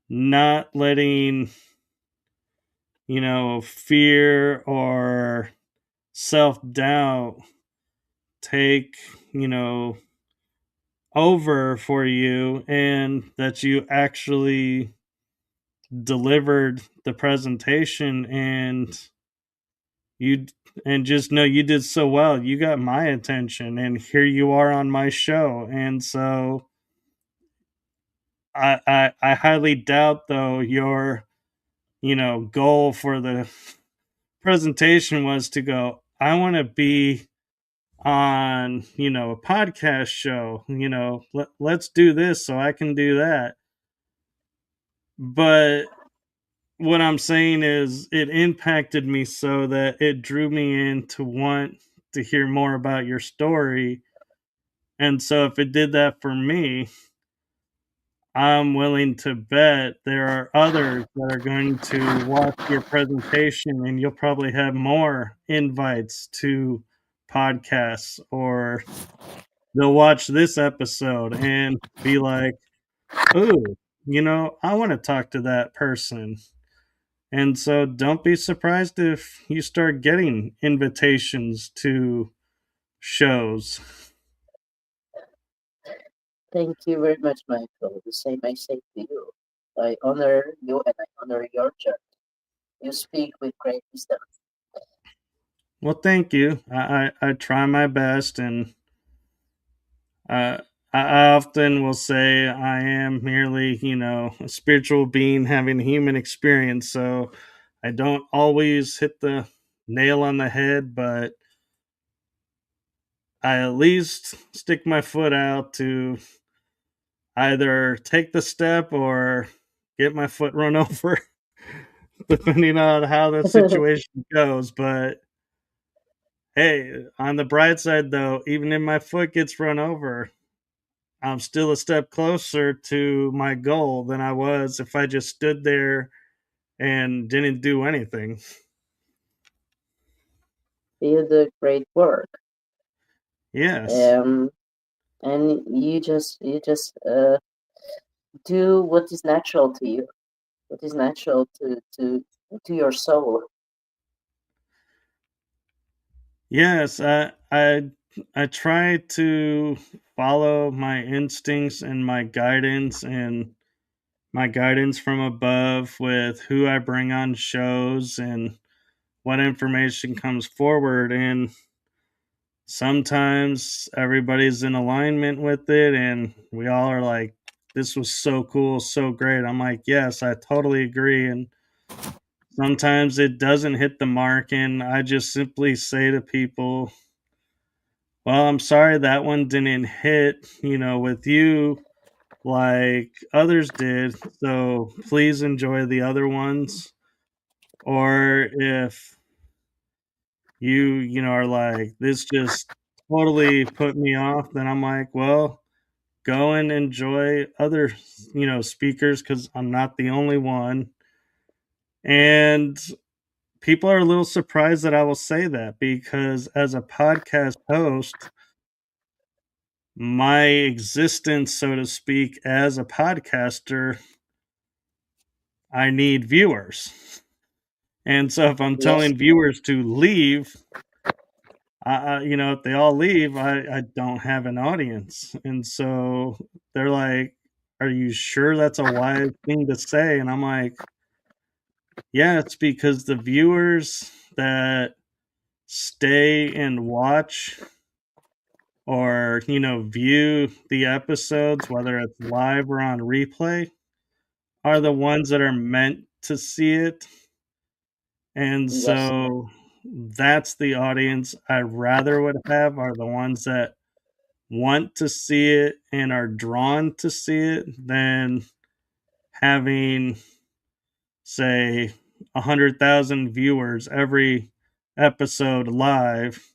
Speaker 1: not letting, fear or self doubt take, you know, over for you, and that you actually delivered the presentation, you and just know you did so well. You got my attention and here you are on my show. And so I highly doubt though your, goal for the presentation was to go, I want to be on, a podcast show, let's do this so I can do that. But what I'm saying is it impacted me so that it drew me in to want to hear more about your story. And so if it did that for me, I'm willing to bet there are others that are going to watch your presentation and you'll probably have more invites to podcasts, or they'll watch this episode and be like, "Ooh, I want to talk to that person." And so don't be surprised if you start getting invitations to shows.
Speaker 2: Thank you very much, Michael. The same I say to you. I honor you and I honor your journey. You speak with great wisdom.
Speaker 1: Well, thank you. I try my best, and uh, I often will say I am merely, a spiritual being having a human experience. So I don't always hit the nail on the head, but I at least stick my foot out to either take the step or get my foot run over. depending on how the situation goes. But hey, on the bright side, though, even if my foot gets run over, I'm still a step closer to my goal than I was if I just stood there and didn't do anything.
Speaker 2: You do great work.
Speaker 1: Yes.
Speaker 2: Um, and you just do what is natural to you, what is natural to your soul.
Speaker 1: Yes, I try to follow my instincts and my guidance from above with who I bring on shows and what information comes forward, and sometimes everybody's in alignment with it and we all are like, this was so cool, so great. I'm like, yes, I totally agree. And sometimes it doesn't hit the mark and I just simply say to people, well, I'm sorry that one didn't hit, with you like others did. So please enjoy the other ones. Or if are like, this just totally put me off, then I'm like, well, go and enjoy other, speakers because I'm not the only one. And people are a little surprised that I will say that because as a podcast host, my existence, so to speak, as a podcaster, I need viewers. And so if I'm
Speaker 2: Yes,
Speaker 1: telling viewers to leave, if they all leave, I don't have an audience. And so they're like, are you sure that's a wise thing to say? And I'm like, yeah, it's because the viewers that stay and watch or, view the episodes, whether it's live or on replay, are the ones that are meant to see it. And
Speaker 2: yes,
Speaker 1: so that's the audience I rather would have are the ones that want to see it and are drawn to see it than having, say, 100,000 viewers every episode live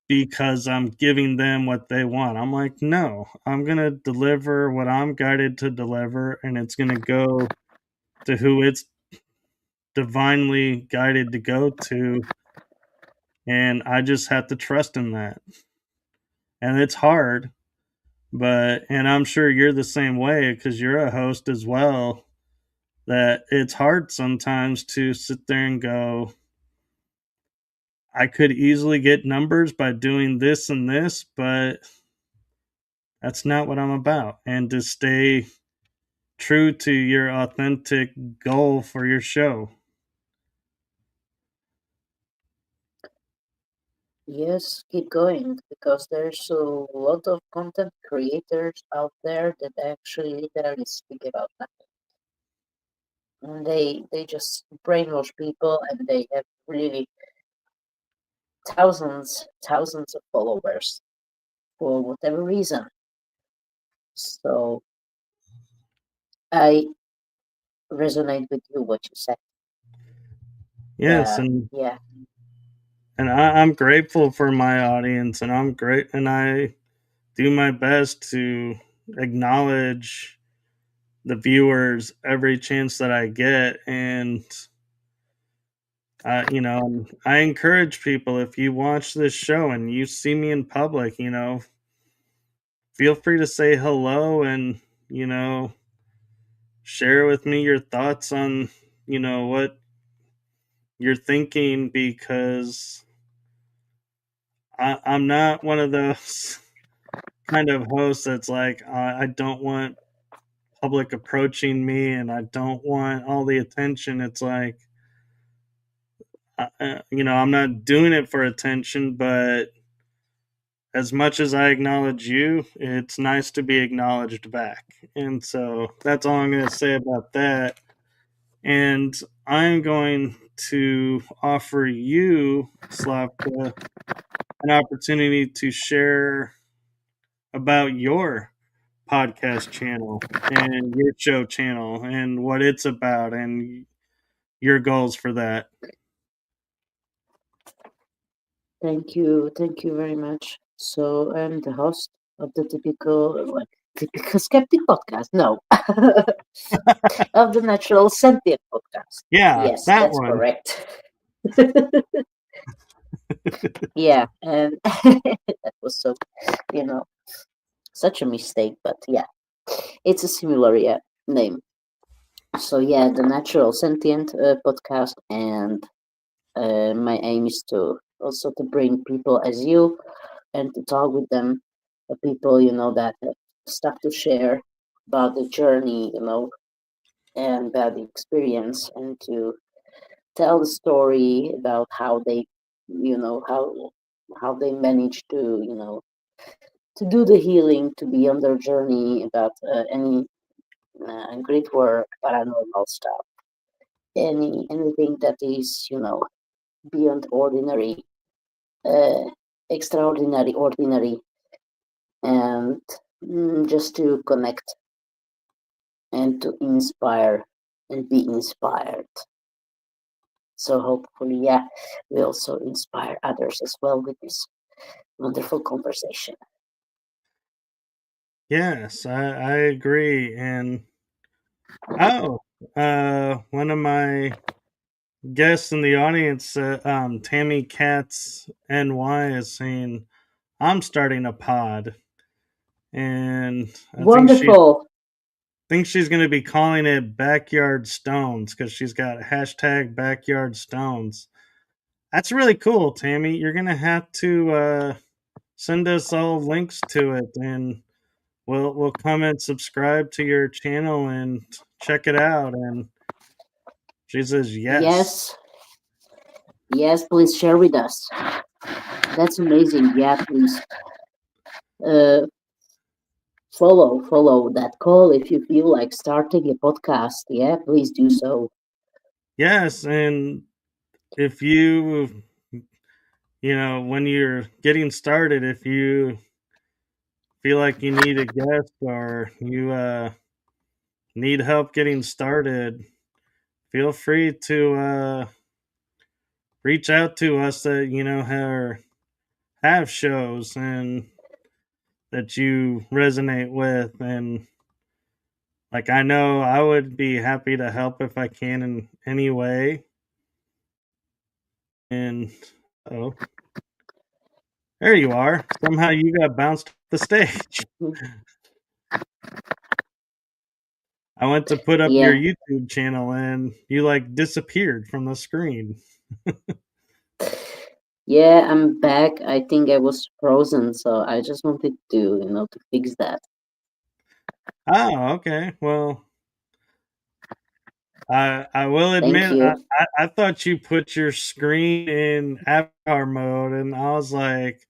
Speaker 1: because I'm giving them what they want. I'm like, no, I'm going to deliver what I'm guided to deliver, and it's going to go to who it's divinely guided to go to. And I just have to trust in that. And it's hard, and I'm sure you're the same way because you're a host as well. That it's hard sometimes to sit there and go, I could easily get numbers by doing this and this, but that's not what I'm about. And to stay true to your authentic goal for your show.
Speaker 2: yes. Keep going because there's a lot of content creators out there that actually literally speak about that. And they just brainwash people, and they have really thousands of followers for whatever reason. So I resonate with you what you said.
Speaker 1: Yes,
Speaker 2: That
Speaker 1: and
Speaker 2: yeah,
Speaker 1: I'm grateful for my audience, and I'm great, and I do my best to acknowledge the viewers every chance that I get, and I encourage people, if you watch this show and you see me in public, feel free to say hello and, you know, share with me your thoughts on, what you're thinking because I'm not one of those kind of hosts that's like, I don't want public approaching me and I don't want all the attention. It's like, I'm not doing it for attention, but as much as I acknowledge you, it's nice to be acknowledged back. And so that's all I'm going to say about that. And I'm going to offer you, Slavka, an opportunity to share about your podcast channel and your show channel and what it's about and your goals for that.
Speaker 2: Thank you very much. So I'm the host of the typical skeptic podcast. No, of the Natural Sentient podcast.
Speaker 1: Yeah,
Speaker 2: Yes,
Speaker 1: that
Speaker 2: that's
Speaker 1: one.
Speaker 2: correct. Yeah, and that was so, you know, such a mistake. But yeah, it's a similar name. So yeah, the Natural Sentient podcast, and my aim is to also to bring people as you and to talk with them, people that have stuff to share about the journey, and about the experience, and to tell the story about how they, how they manage to, to do the healing, to be on their journey, about any grid work, paranormal stuff, anything that is, beyond ordinary, uh, extraordinary, ordinary, and just to connect and to inspire and be inspired. So hopefully, yeah, we also inspire others as well with this wonderful conversation.
Speaker 1: Yes, I agree. And oh, one of my guests in the audience, Tammy Katz NY, is saying I'm starting a pod, and
Speaker 2: Wonderful.
Speaker 1: think she's going to be calling it Backyard Stones because she's got hashtag Backyard Stones. That's really cool, Tammy. You're going to have to send us all links to it, and we'll come and subscribe to your channel and check it out. And she says yes.
Speaker 2: Yes, yes, please share with us. That's amazing. Yeah, please uh, follow that call if you feel like starting a podcast. Yeah, please do so.
Speaker 1: Yes, and if when you're getting started, if you feel like you need a guest or you need help getting started, feel free to reach out to us that have shows and that you resonate with. And like, I know I would be happy to help if I can in any way. And oh, there you are. Somehow you got bounced off the stage. I went to put up your
Speaker 2: Yeah,
Speaker 1: YouTube channel and you like disappeared from the screen.
Speaker 2: yeah, I'm back. I think I was frozen, so I just wanted to, to fix that.
Speaker 1: Oh, okay. Well, I will
Speaker 2: Thank
Speaker 1: admit
Speaker 2: you.
Speaker 1: I thought you put your screen in avatar mode, and I was like,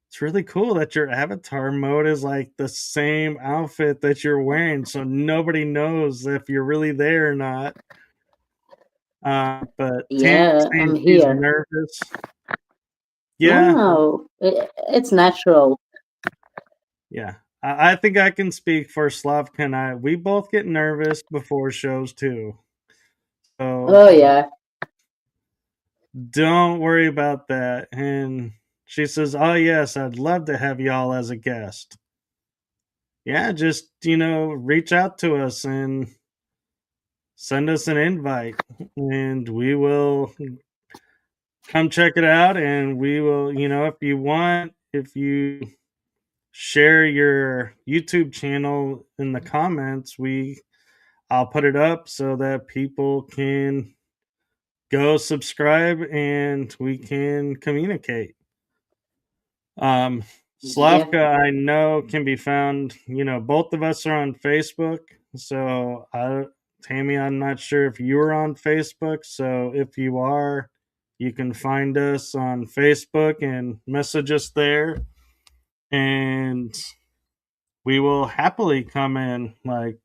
Speaker 1: it's really cool that your avatar mode is like the same outfit that you're wearing, so nobody knows if you're really there or not. But Tammy's
Speaker 2: Yeah,
Speaker 1: saying
Speaker 2: I'm
Speaker 1: she's
Speaker 2: here.
Speaker 1: nervous. Yeah,
Speaker 2: No, it's natural.
Speaker 1: yeah. I think I can speak for Slavka and I. We both get nervous before shows too. So
Speaker 2: Oh yeah.
Speaker 1: don't worry about that. And she says, oh, yes, I'd love to have y'all as a guest. Yeah, just, reach out to us and send us an invite, and we will come check it out. And we will, if you want, if you share your YouTube channel in the comments, I'll put it up so that people can go subscribe and we can communicate. Um,
Speaker 2: Yeah.
Speaker 1: Slavka, I know, can be found. Both of us are on Facebook. So, Tammy, I'm not sure if you're on Facebook. So, if you are, you can find us on Facebook and message us there. And we will happily come in, like,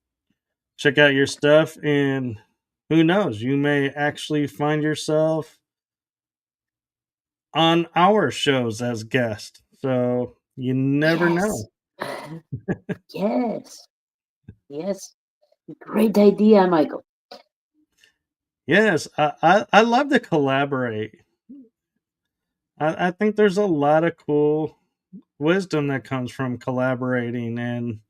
Speaker 1: check out your stuff. And who knows, you may actually find yourself on our shows as guest. So, you never
Speaker 2: Yes.
Speaker 1: know.
Speaker 2: Yes. Yes. Great idea, Michael.
Speaker 1: Yes, I love to collaborate. I think there's a lot of cool wisdom that comes from collaborating and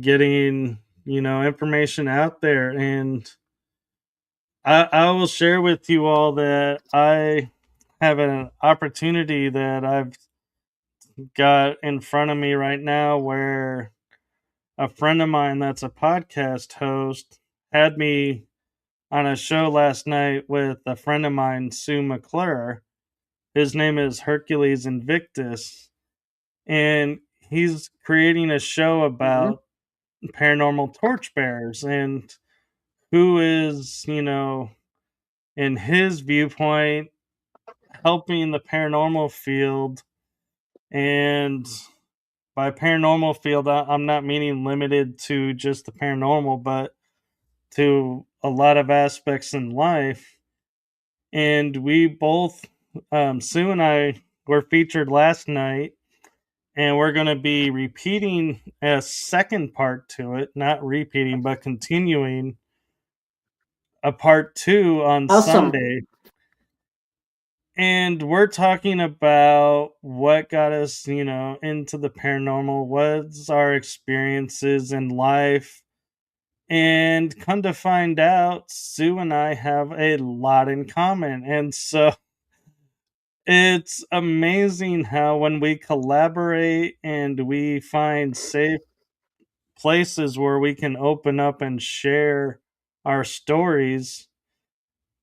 Speaker 1: getting, information out there. And I will share with you all that I have an opportunity that I've got in front of me right now where a friend of mine that's a podcast host had me on a show last night with a friend of mine, Sue McClure. His name is Hercules Invictus, and he's creating a show
Speaker 2: Hmm.
Speaker 1: about paranormal torchbearers and who is, in his viewpoint, helping the paranormal field. And by paranormal field, I'm not meaning limited to just the paranormal, but to a lot of aspects in life. And we both, Sue and I, were featured last night, and we're going to be repeating a second part to it, not repeating, but continuing a part two on
Speaker 2: Awesome.
Speaker 1: Sunday. And we're talking about what got us, into the paranormal, what's our experiences in life. And come to find out, Sue and I have a lot in common. And so it's amazing how when we collaborate and we find safe places where we can open up and share our stories,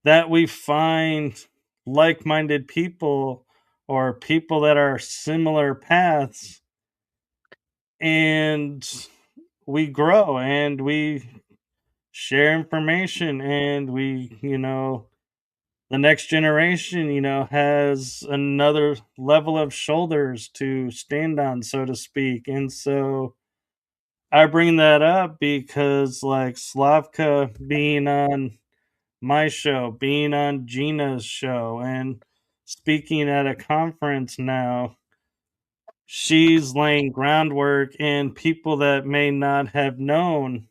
Speaker 1: that we find like-minded people or people that are similar paths, and we grow and we share information, and we, the next generation, has another level of shoulders to stand on, so to speak. And so I bring that up because, like, Slavka being on my show, being on Gina's show, and speaking at a conference now, she's laying groundwork, and people that may not have known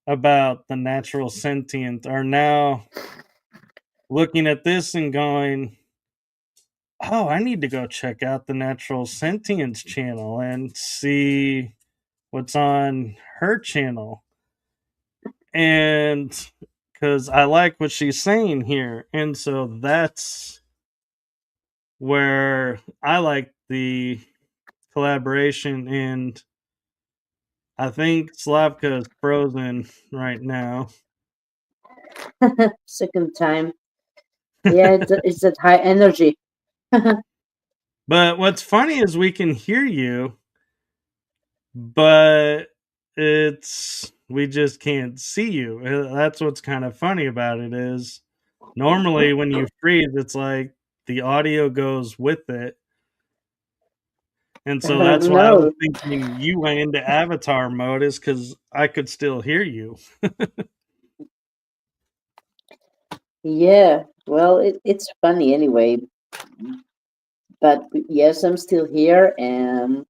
Speaker 1: about the natural sentient are now looking at this and going, oh, I need to go check out the natural sentience channel and see what's on her channel. And because I like what she's saying here. And so that's where I like the collaboration. And I think Slavka is frozen right now.
Speaker 2: Second time. Yeah, it's that high energy.
Speaker 1: But what's funny is we can hear you, but we just can't see you. That's what's kind of funny about it is normally when you freeze, it's like the audio goes with it. And so that's why I was
Speaker 2: No.
Speaker 1: thinking you went into avatar mode is because I could still hear you.
Speaker 2: Yeah. Well, it's funny anyway. But yes, I'm still here, and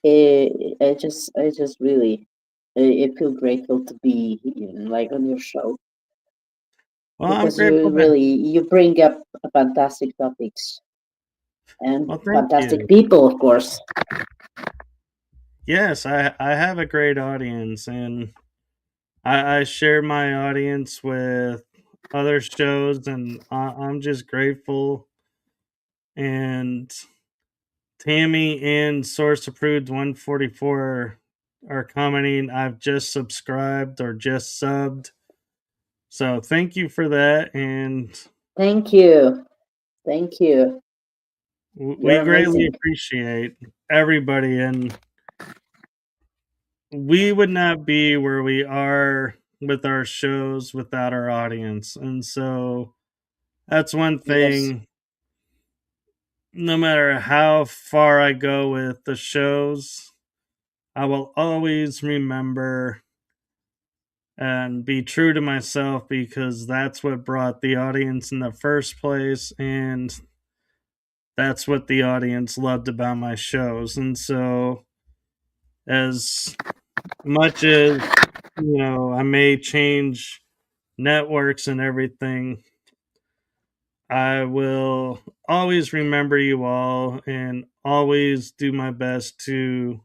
Speaker 2: I just really, I feel grateful to be like on your show
Speaker 1: Well, I'm
Speaker 2: because
Speaker 1: grateful
Speaker 2: you
Speaker 1: to.
Speaker 2: really you bring up fantastic topics and
Speaker 1: Well, thank
Speaker 2: fantastic
Speaker 1: you.
Speaker 2: people, of course.
Speaker 1: Yes, I have a great audience, and I share my audience with other shows, and I'm just grateful. And Tammy and Source Approved 144 are commenting. I've just subscribed or just subbed. So thank you for that. And
Speaker 2: Thank you, thank you.
Speaker 1: we
Speaker 2: You're
Speaker 1: greatly
Speaker 2: amazing.
Speaker 1: appreciate everybody. And we would not be where we are with our shows without our audience. And so that's one
Speaker 2: Yes.
Speaker 1: thing. No matter how far I go with the shows, I will always remember and be true to myself because that's what brought the audience in the first place. And that's what the audience loved about my shows. And so, as much as, I may change networks and everything, I will always remember you all and always do my best to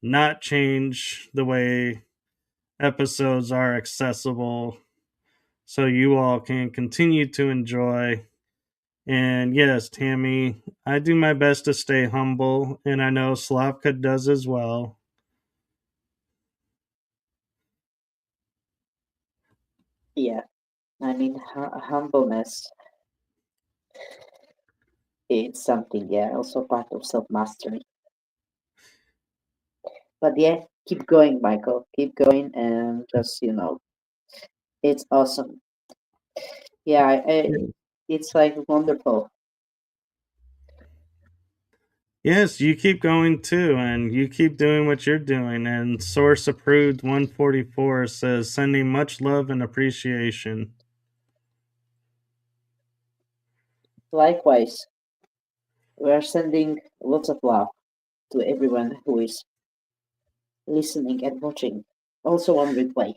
Speaker 1: not change the way episodes are accessible so you all can continue to enjoy. And yes, Tammy, I do my best to stay humble, and I know Slavka does as well.
Speaker 2: Yeah, I mean, humbleness, it's something, yeah, also part of self mastery. But yeah, keep going, Michael. Keep going, and just, it's awesome. Yeah, it's like wonderful.
Speaker 1: Yes, you keep going too, and you keep doing what you're doing. And Source Approved 144 says, sending much love and appreciation.
Speaker 2: Likewise, we are sending lots of love to everyone who is listening and watching, also on replay.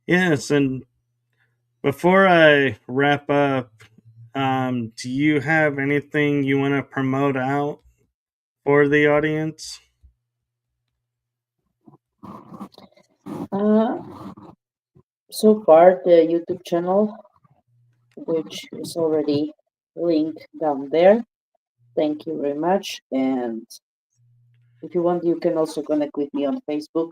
Speaker 1: Yes, and before I wrap up, do you have anything you want to promote out for the audience?
Speaker 2: Uh, so far, the YouTube channel, which is already linked down there. Thank you very much. And if you want, you can also connect with me on Facebook,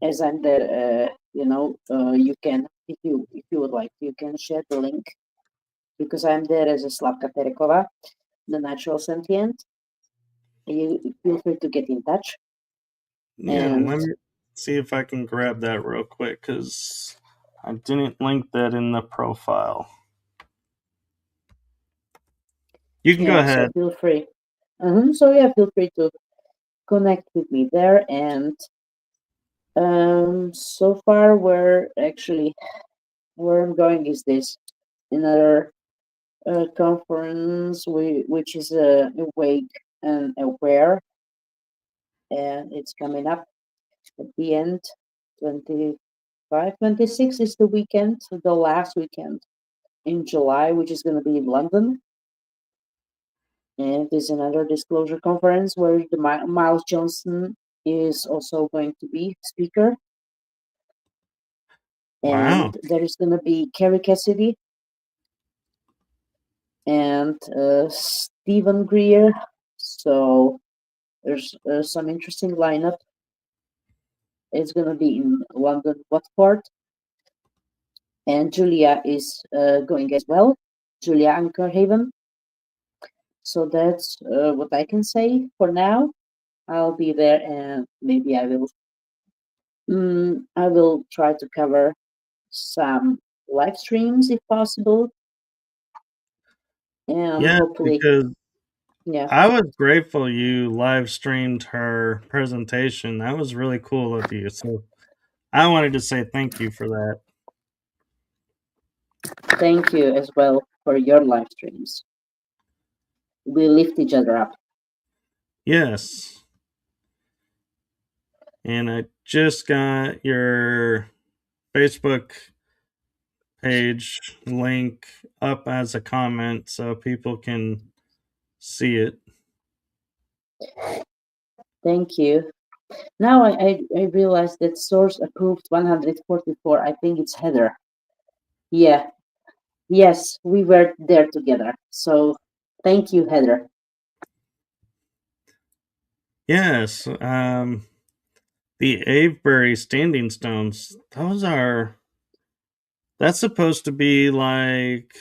Speaker 2: as I'm there. You can, if you would like, you can share the link, because I'm there as a Slavka Terekova, the Natural Sentient. You feel free to get in touch.
Speaker 1: Yeah,
Speaker 2: And
Speaker 1: let me see if I can grab that real quick because I didn't link that in the profile. You can go
Speaker 2: yeah, so
Speaker 1: ahead.
Speaker 2: feel free. So yeah, feel free to connect with me there. And so far, where I'm going is this another conference, which is awake and aware, and it's coming up at the end. 25, 26 is the weekend, the last weekend in July, which is going to be in London. And there's another disclosure conference where the Miles Johnson is also going to be speaker.
Speaker 1: Wow.
Speaker 2: And there is going to be Kerry Cassidy and Stephen Greer. So there's some interesting lineup. It's going to be in London, Watford. And Julia is going as well, Julia Ankerhaven. So that's what I can say for now. I'll be there, and maybe I will try to cover some live streams if possible, and
Speaker 1: Yeah,
Speaker 2: hopefully,
Speaker 1: because
Speaker 2: yeah.
Speaker 1: I was grateful you live streamed her presentation. That was really cool of you. So I wanted to say thank you for that.
Speaker 2: Thank you as well for your live streams. We lift each other up.
Speaker 1: Yes. And I just got your Facebook page link up as a comment so people can see it.
Speaker 2: Thank you. Now I realize that source approved 144. I think it's Heather. Yeah. Yes, we were there together. So thank you, Heather.
Speaker 1: Yes. The Avebury standing stones, that's supposed to be like,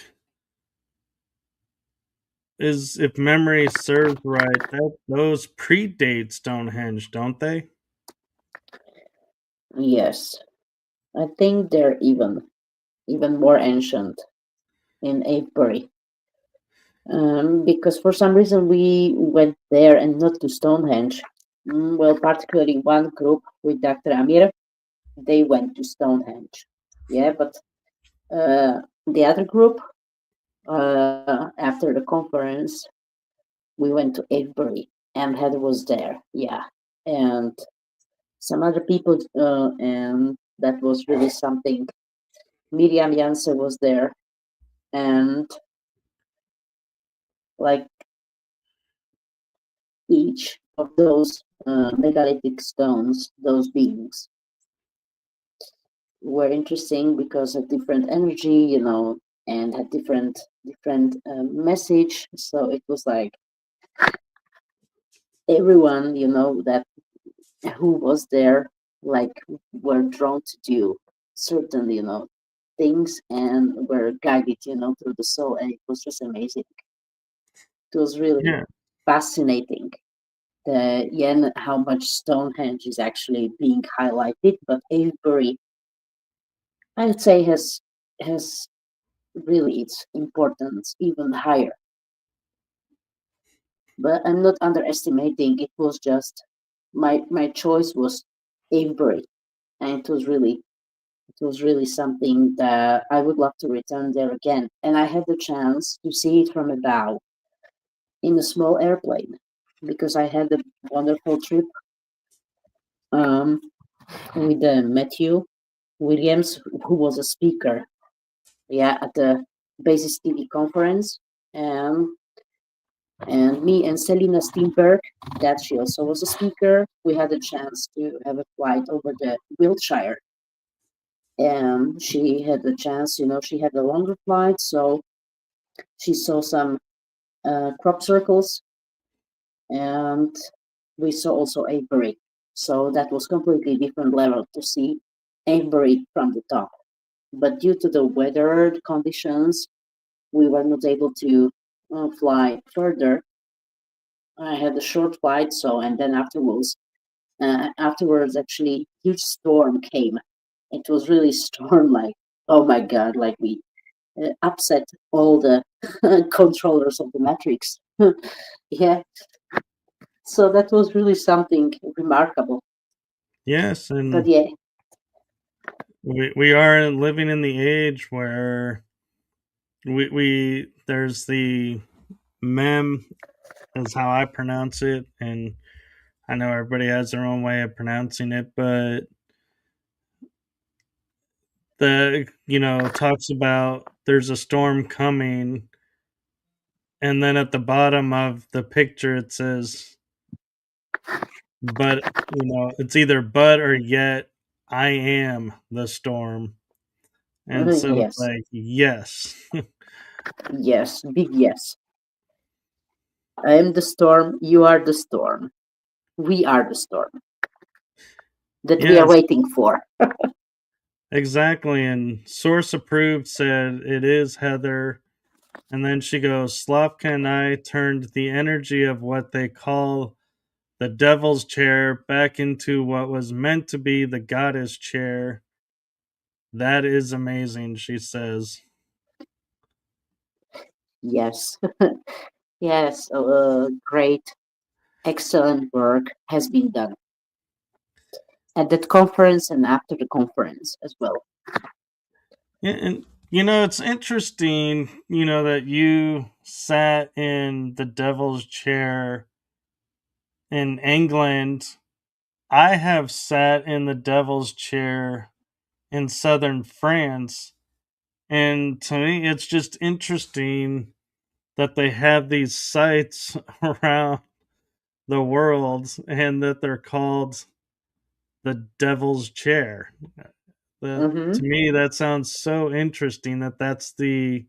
Speaker 1: is if memory serves right, that those predate Stonehenge, don't they?
Speaker 2: Yes. I think they're even more ancient in Avebury. Because for some reason we went there and not to Stonehenge. Well, particularly one group with Dr. Amir, they went to Stonehenge. Yeah, but the other group, after the conference, we went to Avebury, and Heather was there. Yeah, and some other people, and That was really something. Miriam Janse was there, and like each of those megalithic stones, those beings were interesting because of different energy, and had different message. So it was like everyone, that who was there, like were drawn to do certain, things and were guided, through the soul, and it was just amazing. It was really
Speaker 1: Yeah.
Speaker 2: fascinating. Yen, how much Stonehenge is actually being highlighted, but Avebury, I would say, has really its importance even higher. But I'm not underestimating. It was just my choice was Avebury, and it was really something that I would love to return there again. And I had the chance to see it from above in a small airplane because I had a wonderful trip um, with Matthew Williams, who was a speaker, yeah, at the Basis TV conference, um, and me and Selina Steenberg, that she also was a speaker. We had a chance to have a flight over the Wiltshire, and she had the chance, she had a longer flight, so she saw some crop circles, and we saw also Avebury. So that was completely different level to see Avebury from the top. But due to the weather conditions, we were not able to fly further. I had a short flight, so and then afterwards, actually, huge storm came. It was really storm, like, oh my god, like we upset all the controllers of the matrix. Yeah, so that was really something remarkable.
Speaker 1: Yes,
Speaker 2: But
Speaker 1: and
Speaker 2: yeah.
Speaker 1: we are living in the age where we there's the mem is how I pronounce it, and I know everybody has their own way of pronouncing it, but the talks about there's a storm coming, and then at the bottom of the picture it says, but it's either but or yet I am the storm, and so it's
Speaker 2: Yes,
Speaker 1: like yes.
Speaker 2: yes, big yes. I am the storm, you are the storm, we are the storm that we are
Speaker 1: Yes,
Speaker 2: waiting for.
Speaker 1: exactly. And source approved said it is Heather. And then she goes, Slavka and I turned the energy of what they call the devil's chair back into what was meant to be the goddess chair. That is amazing, she says.
Speaker 2: Yes, yes, great, excellent work has been done at that conference and after the conference as well.
Speaker 1: Yeah, and it's interesting, that you sat in the devil's chair in England. I have sat in the devil's chair in southern France. And to me, it's just interesting that they have these sites around the world and that they're called the devil's chair. To
Speaker 2: Mm-hmm.
Speaker 1: me, that sounds so interesting that that's the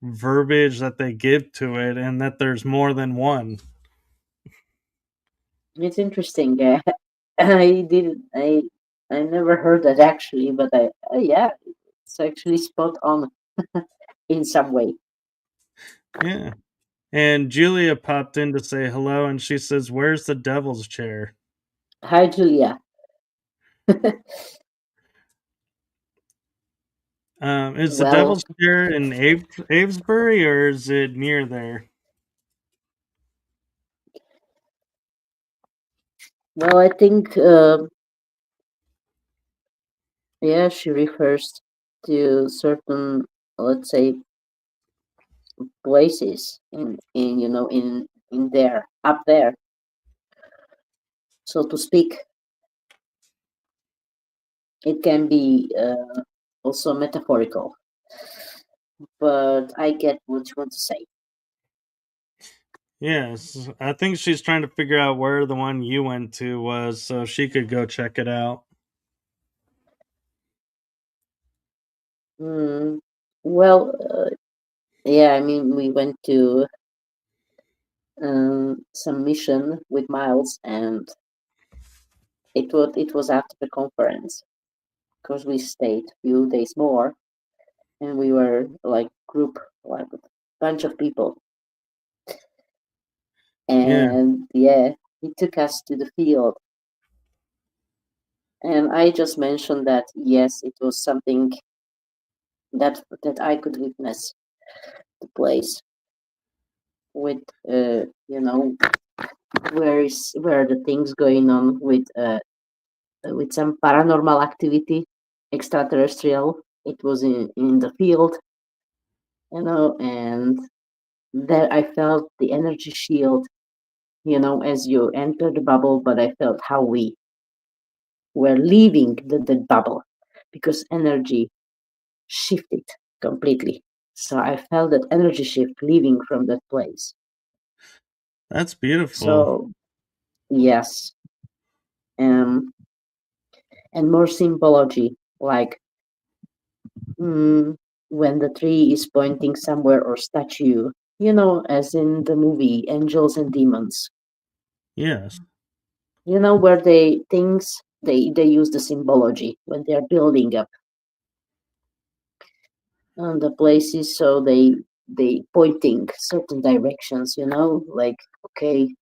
Speaker 1: verbiage that they give to it and that there's more than one.
Speaker 2: It's interesting. I did. I never heard that actually, but yeah, it's actually spot on in some way.
Speaker 1: Yeah. And Julia popped in to say hello and she says, Where's the devil's chair?
Speaker 2: Hi, Julia.
Speaker 1: Is the
Speaker 2: Well,
Speaker 1: devil's chair in Avesbury or is it near there?
Speaker 2: well, I think yeah, she refers to certain, let's say, places in there, up there, so to speak. It can be also metaphorical, but I get what you want to say.
Speaker 1: Yes, I think she's trying to figure out where the one you went to was so she could go check it out.
Speaker 2: Mm, well, yeah, I mean, we went to some mission with Miles, and it was after the conference because we stayed a few days more, and we were like group, like a bunch of people,
Speaker 1: Yeah,
Speaker 2: and yeah, he took us to the field, and I just mentioned that yes, it was something that I could witness the place with you know where are the things going on with some paranormal activity, extraterrestrial. It was in the field, and there I felt the energy shield, as you enter the bubble, but I felt how we were leaving the bubble because energy shifted completely. So I felt that energy shift leaving from that place.
Speaker 1: that's beautiful.
Speaker 2: So yes, um, and more symbology, like when the tree is pointing somewhere or statue, as in the movie Angels and Demons,
Speaker 1: Yes,
Speaker 2: where they use the symbology when they are building up the places, so they pointing certain directions, like okay,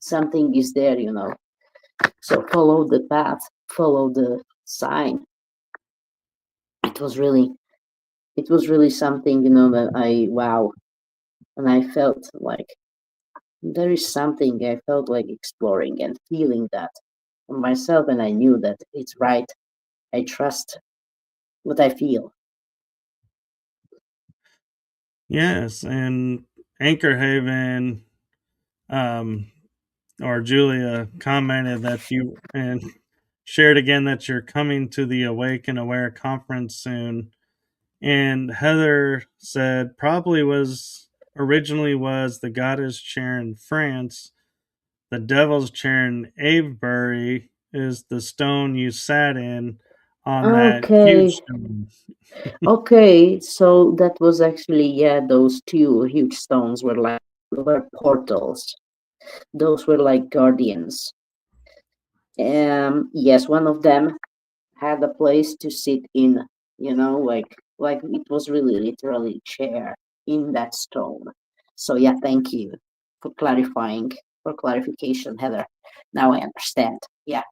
Speaker 2: something is there, so follow the path, follow the sign. It was really something, that I wow, and I felt like there is something I felt like exploring and feeling that on myself, and I knew that it's right. I trust what I feel.
Speaker 1: yes, and Anchor Haven, um, or Julia commented that you and shared again that you're coming to the Awake and Aware conference soon. And Heather said probably was originally was the goddess chair in France. The devil's chair in Avebury is the stone you sat in on that huge
Speaker 2: Okay,
Speaker 1: stone.
Speaker 2: okay. So that was actually, yeah, those two huge stones were portals. Those were like guardians. Yes, one of them had a place to sit in, like it was really literally chair in that stone. So yeah, thank you for clarifying, for clarification, Heather. Now I understand. Yeah,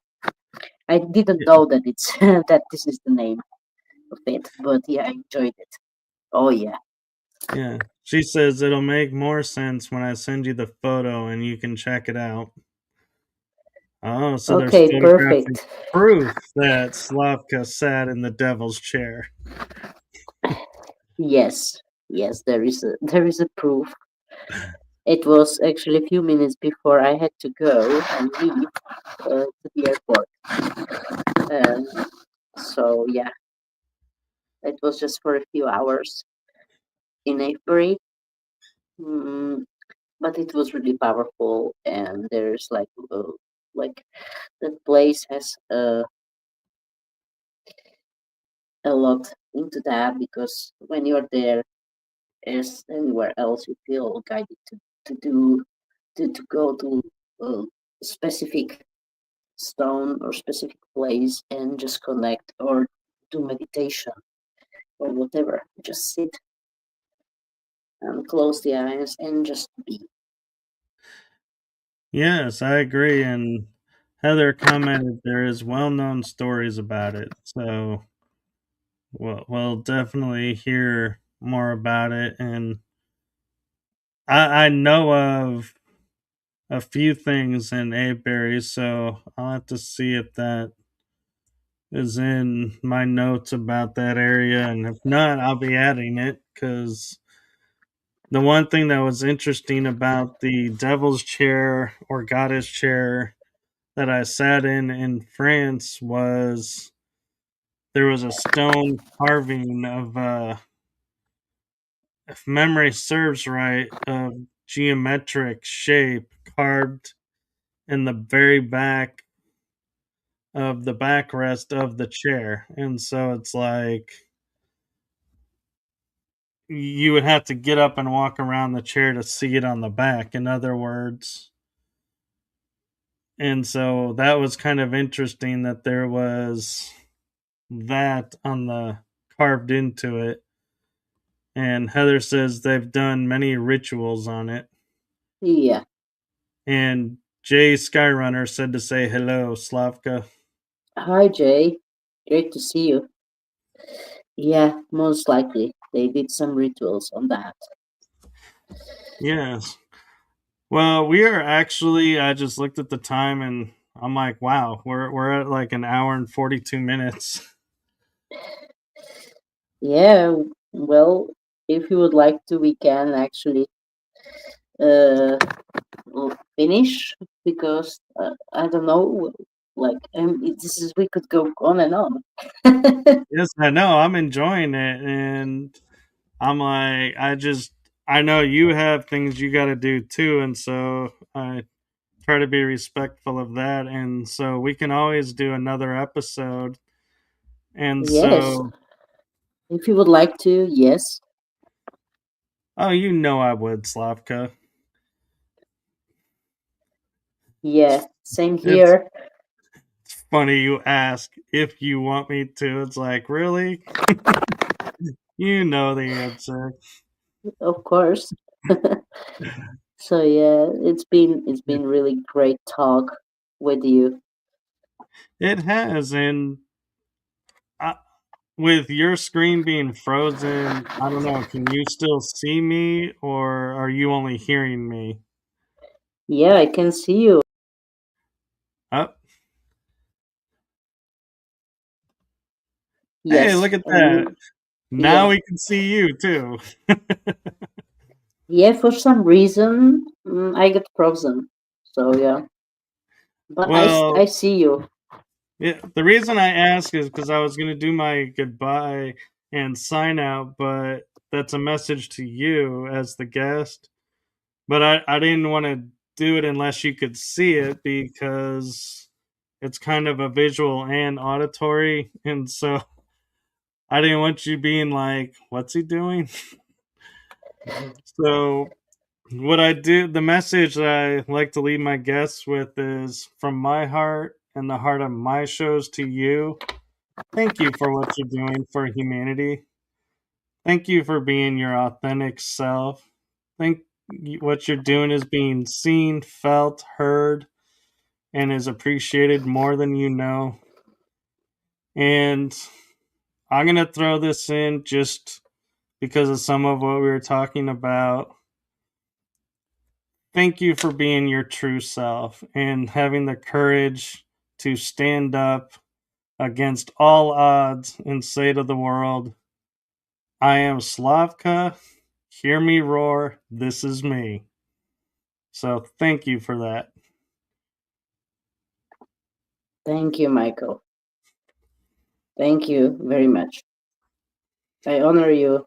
Speaker 2: I didn't know that it's that this is the name of it, but yeah, I enjoyed it. Oh yeah.
Speaker 1: Yeah. She says it'll make more sense when I send you the photo and you can check it out. Oh, so there's
Speaker 2: Okay,
Speaker 1: photographic
Speaker 2: perfect.
Speaker 1: proof that Slavka sat in the devil's chair.
Speaker 2: Yes, yes, there is a proof. It was actually a few minutes before I had to go and leave to the airport. So yeah, it was just for a few hours in Avebury, mm, but it was really powerful. And there's like that place has a lot into that because when you're there, as anywhere else, you feel guided to do to go to a specific stone or specific place and just connect or do meditation or whatever. Just sit and close the eyes and just be.
Speaker 1: Yes, I agree. And Heather commented there is well-known stories about it. So we'll definitely hear more about it. And I know of a few things in Avebury, so I'll have to see if that is in my notes about that area. And if not, I'll be adding it because the one thing that was interesting about the devil's chair or goddess chair that I sat in France was there was a stone carving of, if memory serves right, of geometric shape carved in the very back of the backrest of the chair. And so it's like you would have to get up and walk around the chair to see it on the back, in other words. And so that was kind of interesting that there was that on the carved into it. And Heather says they've done many rituals on it.
Speaker 2: Yeah.
Speaker 1: And Jay Skyrunner said to say hello, Slavka.
Speaker 2: Hi, Jay. Great to see you. Yeah, most likely. They did some rituals on that.
Speaker 1: Yes. Well, we are actually, I just looked at the time and I'm like, wow, we're at like an hour and 42 minutes.
Speaker 2: Yeah, well, if you would like to, we can actually uh, finish because I don't know, like, this is we could go on and on.
Speaker 1: Yes, I know. I'm enjoying it. And I'm like, I know you have things you got to do too. And so I try to be respectful of that. And so we can always do another episode. And
Speaker 2: Yes,
Speaker 1: so,
Speaker 2: if you would like to, yes.
Speaker 1: oh, you know I would, Slavka.
Speaker 2: Yeah, same
Speaker 1: It's
Speaker 2: here.
Speaker 1: funny you ask if you want me to. It's like, really? You know the answer.
Speaker 2: Of course. So yeah, it's been really great talk with you.
Speaker 1: It has. And I, with your screen being frozen, I don't know, can you still see me or are you only hearing me?
Speaker 2: Yeah, I can see you.
Speaker 1: Oh, hey,
Speaker 2: Yes,
Speaker 1: look at
Speaker 2: and
Speaker 1: that.
Speaker 2: you.
Speaker 1: Now
Speaker 2: Yeah,
Speaker 1: we can see you too.
Speaker 2: yeah. For some reason, I got frozen. So yeah, but I
Speaker 1: Well,
Speaker 2: see you.
Speaker 1: yeah, the reason I ask is because I was going to do my goodbye and sign out, but that's a message to you as the guest. But I didn't want to do it unless you could see it because it's kind of a visual and auditory. And so I didn't want you being like, what's he doing? So, what I do, the message that I like to leave my guests with is from my heart and the heart of my shows to you. Thank you for what you're doing for humanity. Thank you for being your authentic self. Think what you're doing is being seen, felt, heard, and is appreciated more than you know. And I'm going to throw this in just because of some of what we were talking about. Thank you for being your true self and having the courage to stand up against all odds and say to the world, I am Slavka. Hear me roar. This is me. So thank you for that.
Speaker 2: Thank you, Michael. Thank you very much. I honor you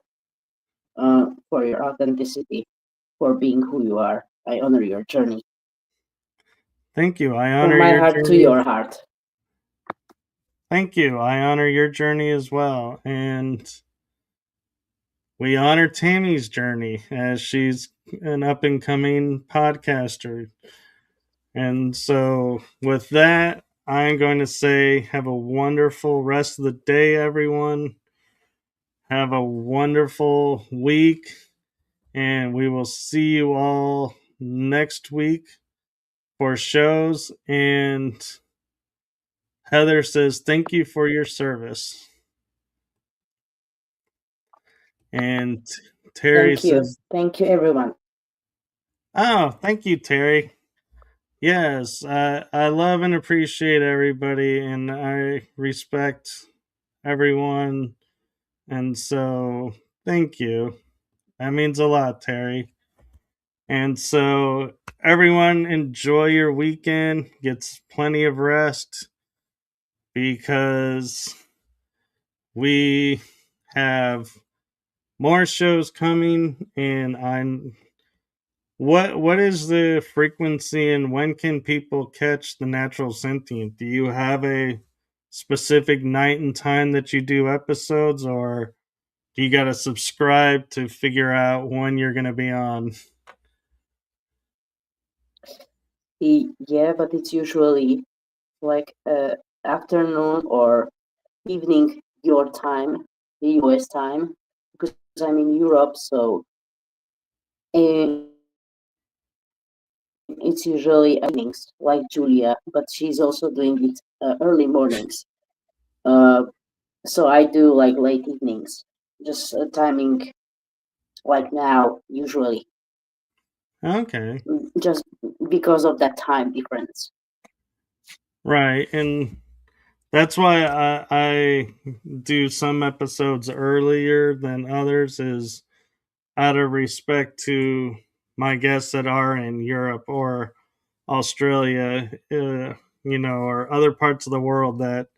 Speaker 2: for your authenticity, for being who you are. I honor your journey
Speaker 1: Thank you. I
Speaker 2: from
Speaker 1: honor
Speaker 2: my
Speaker 1: your
Speaker 2: heart to
Speaker 1: journey.
Speaker 2: your heart.
Speaker 1: Thank you. I honor your journey as well. And we honor Tammy's journey as she's an up and coming podcaster. And so, with that, I'm going to say, have a wonderful rest of the day, everyone. Have a wonderful week. And we will see you all next week for shows. And Heather says, thank you for your service. And Terry
Speaker 2: Thank you.
Speaker 1: says,
Speaker 2: Thank you, everyone.
Speaker 1: oh, thank you, Terry. Yes, I love and appreciate everybody, and I respect everyone. And so, thank you. That means a lot, Terry. And so, everyone, enjoy your weekend. Get plenty of rest because we have more shows coming, and I'm what is the frequency and when can people catch the natural sentient? Do you have a specific night and time that you do episodes, or do you got to subscribe to figure out when you're going to be on?
Speaker 2: Yeah, but it's usually like afternoon or evening your time, the US time, because I'm in Europe, so it's usually evenings, like Julia, but she's also doing it early mornings. Uh, so I do like late evenings, just timing like now, usually,
Speaker 1: Okay.
Speaker 2: just because of that time difference.
Speaker 1: Right. And that's why I do some episodes earlier than others, is out of respect to my guests that are in Europe or Australia, or other parts of the world, that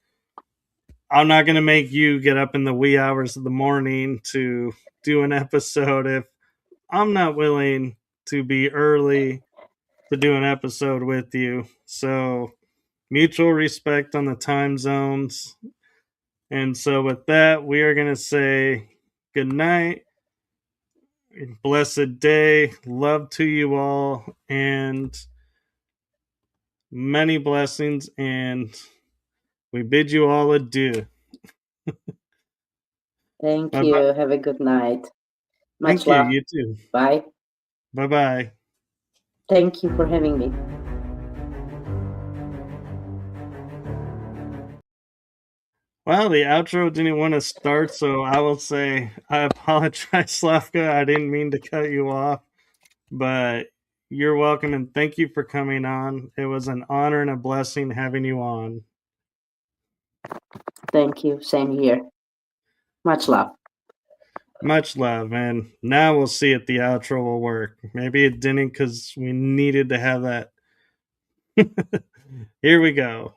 Speaker 1: I'm not going to make you get up in the wee hours of the morning to do an episode if I'm not willing to be early to do an episode with you. So, mutual respect on the time zones. And so, with that, we are going to say good night, blessed day, love to you all, and many blessings. And we bid you all adieu.
Speaker 2: Thank
Speaker 1: Bye
Speaker 2: you.
Speaker 1: bye.
Speaker 2: Have a good night.
Speaker 1: Thank
Speaker 2: Much
Speaker 1: you.
Speaker 2: love.
Speaker 1: You too.
Speaker 2: Bye.
Speaker 1: Bye bye.
Speaker 2: Thank you for having me.
Speaker 1: Well, the outro didn't want to start, so I will say I apologize, Slavka. I didn't mean to cut you off, but you're welcome and thank you for coming on. It was an honor and a blessing having you on.
Speaker 2: Thank you. Same here. Much love.
Speaker 1: Much love, and now we'll see if the outro will work. Maybe it didn't because we needed to have that. Here we go.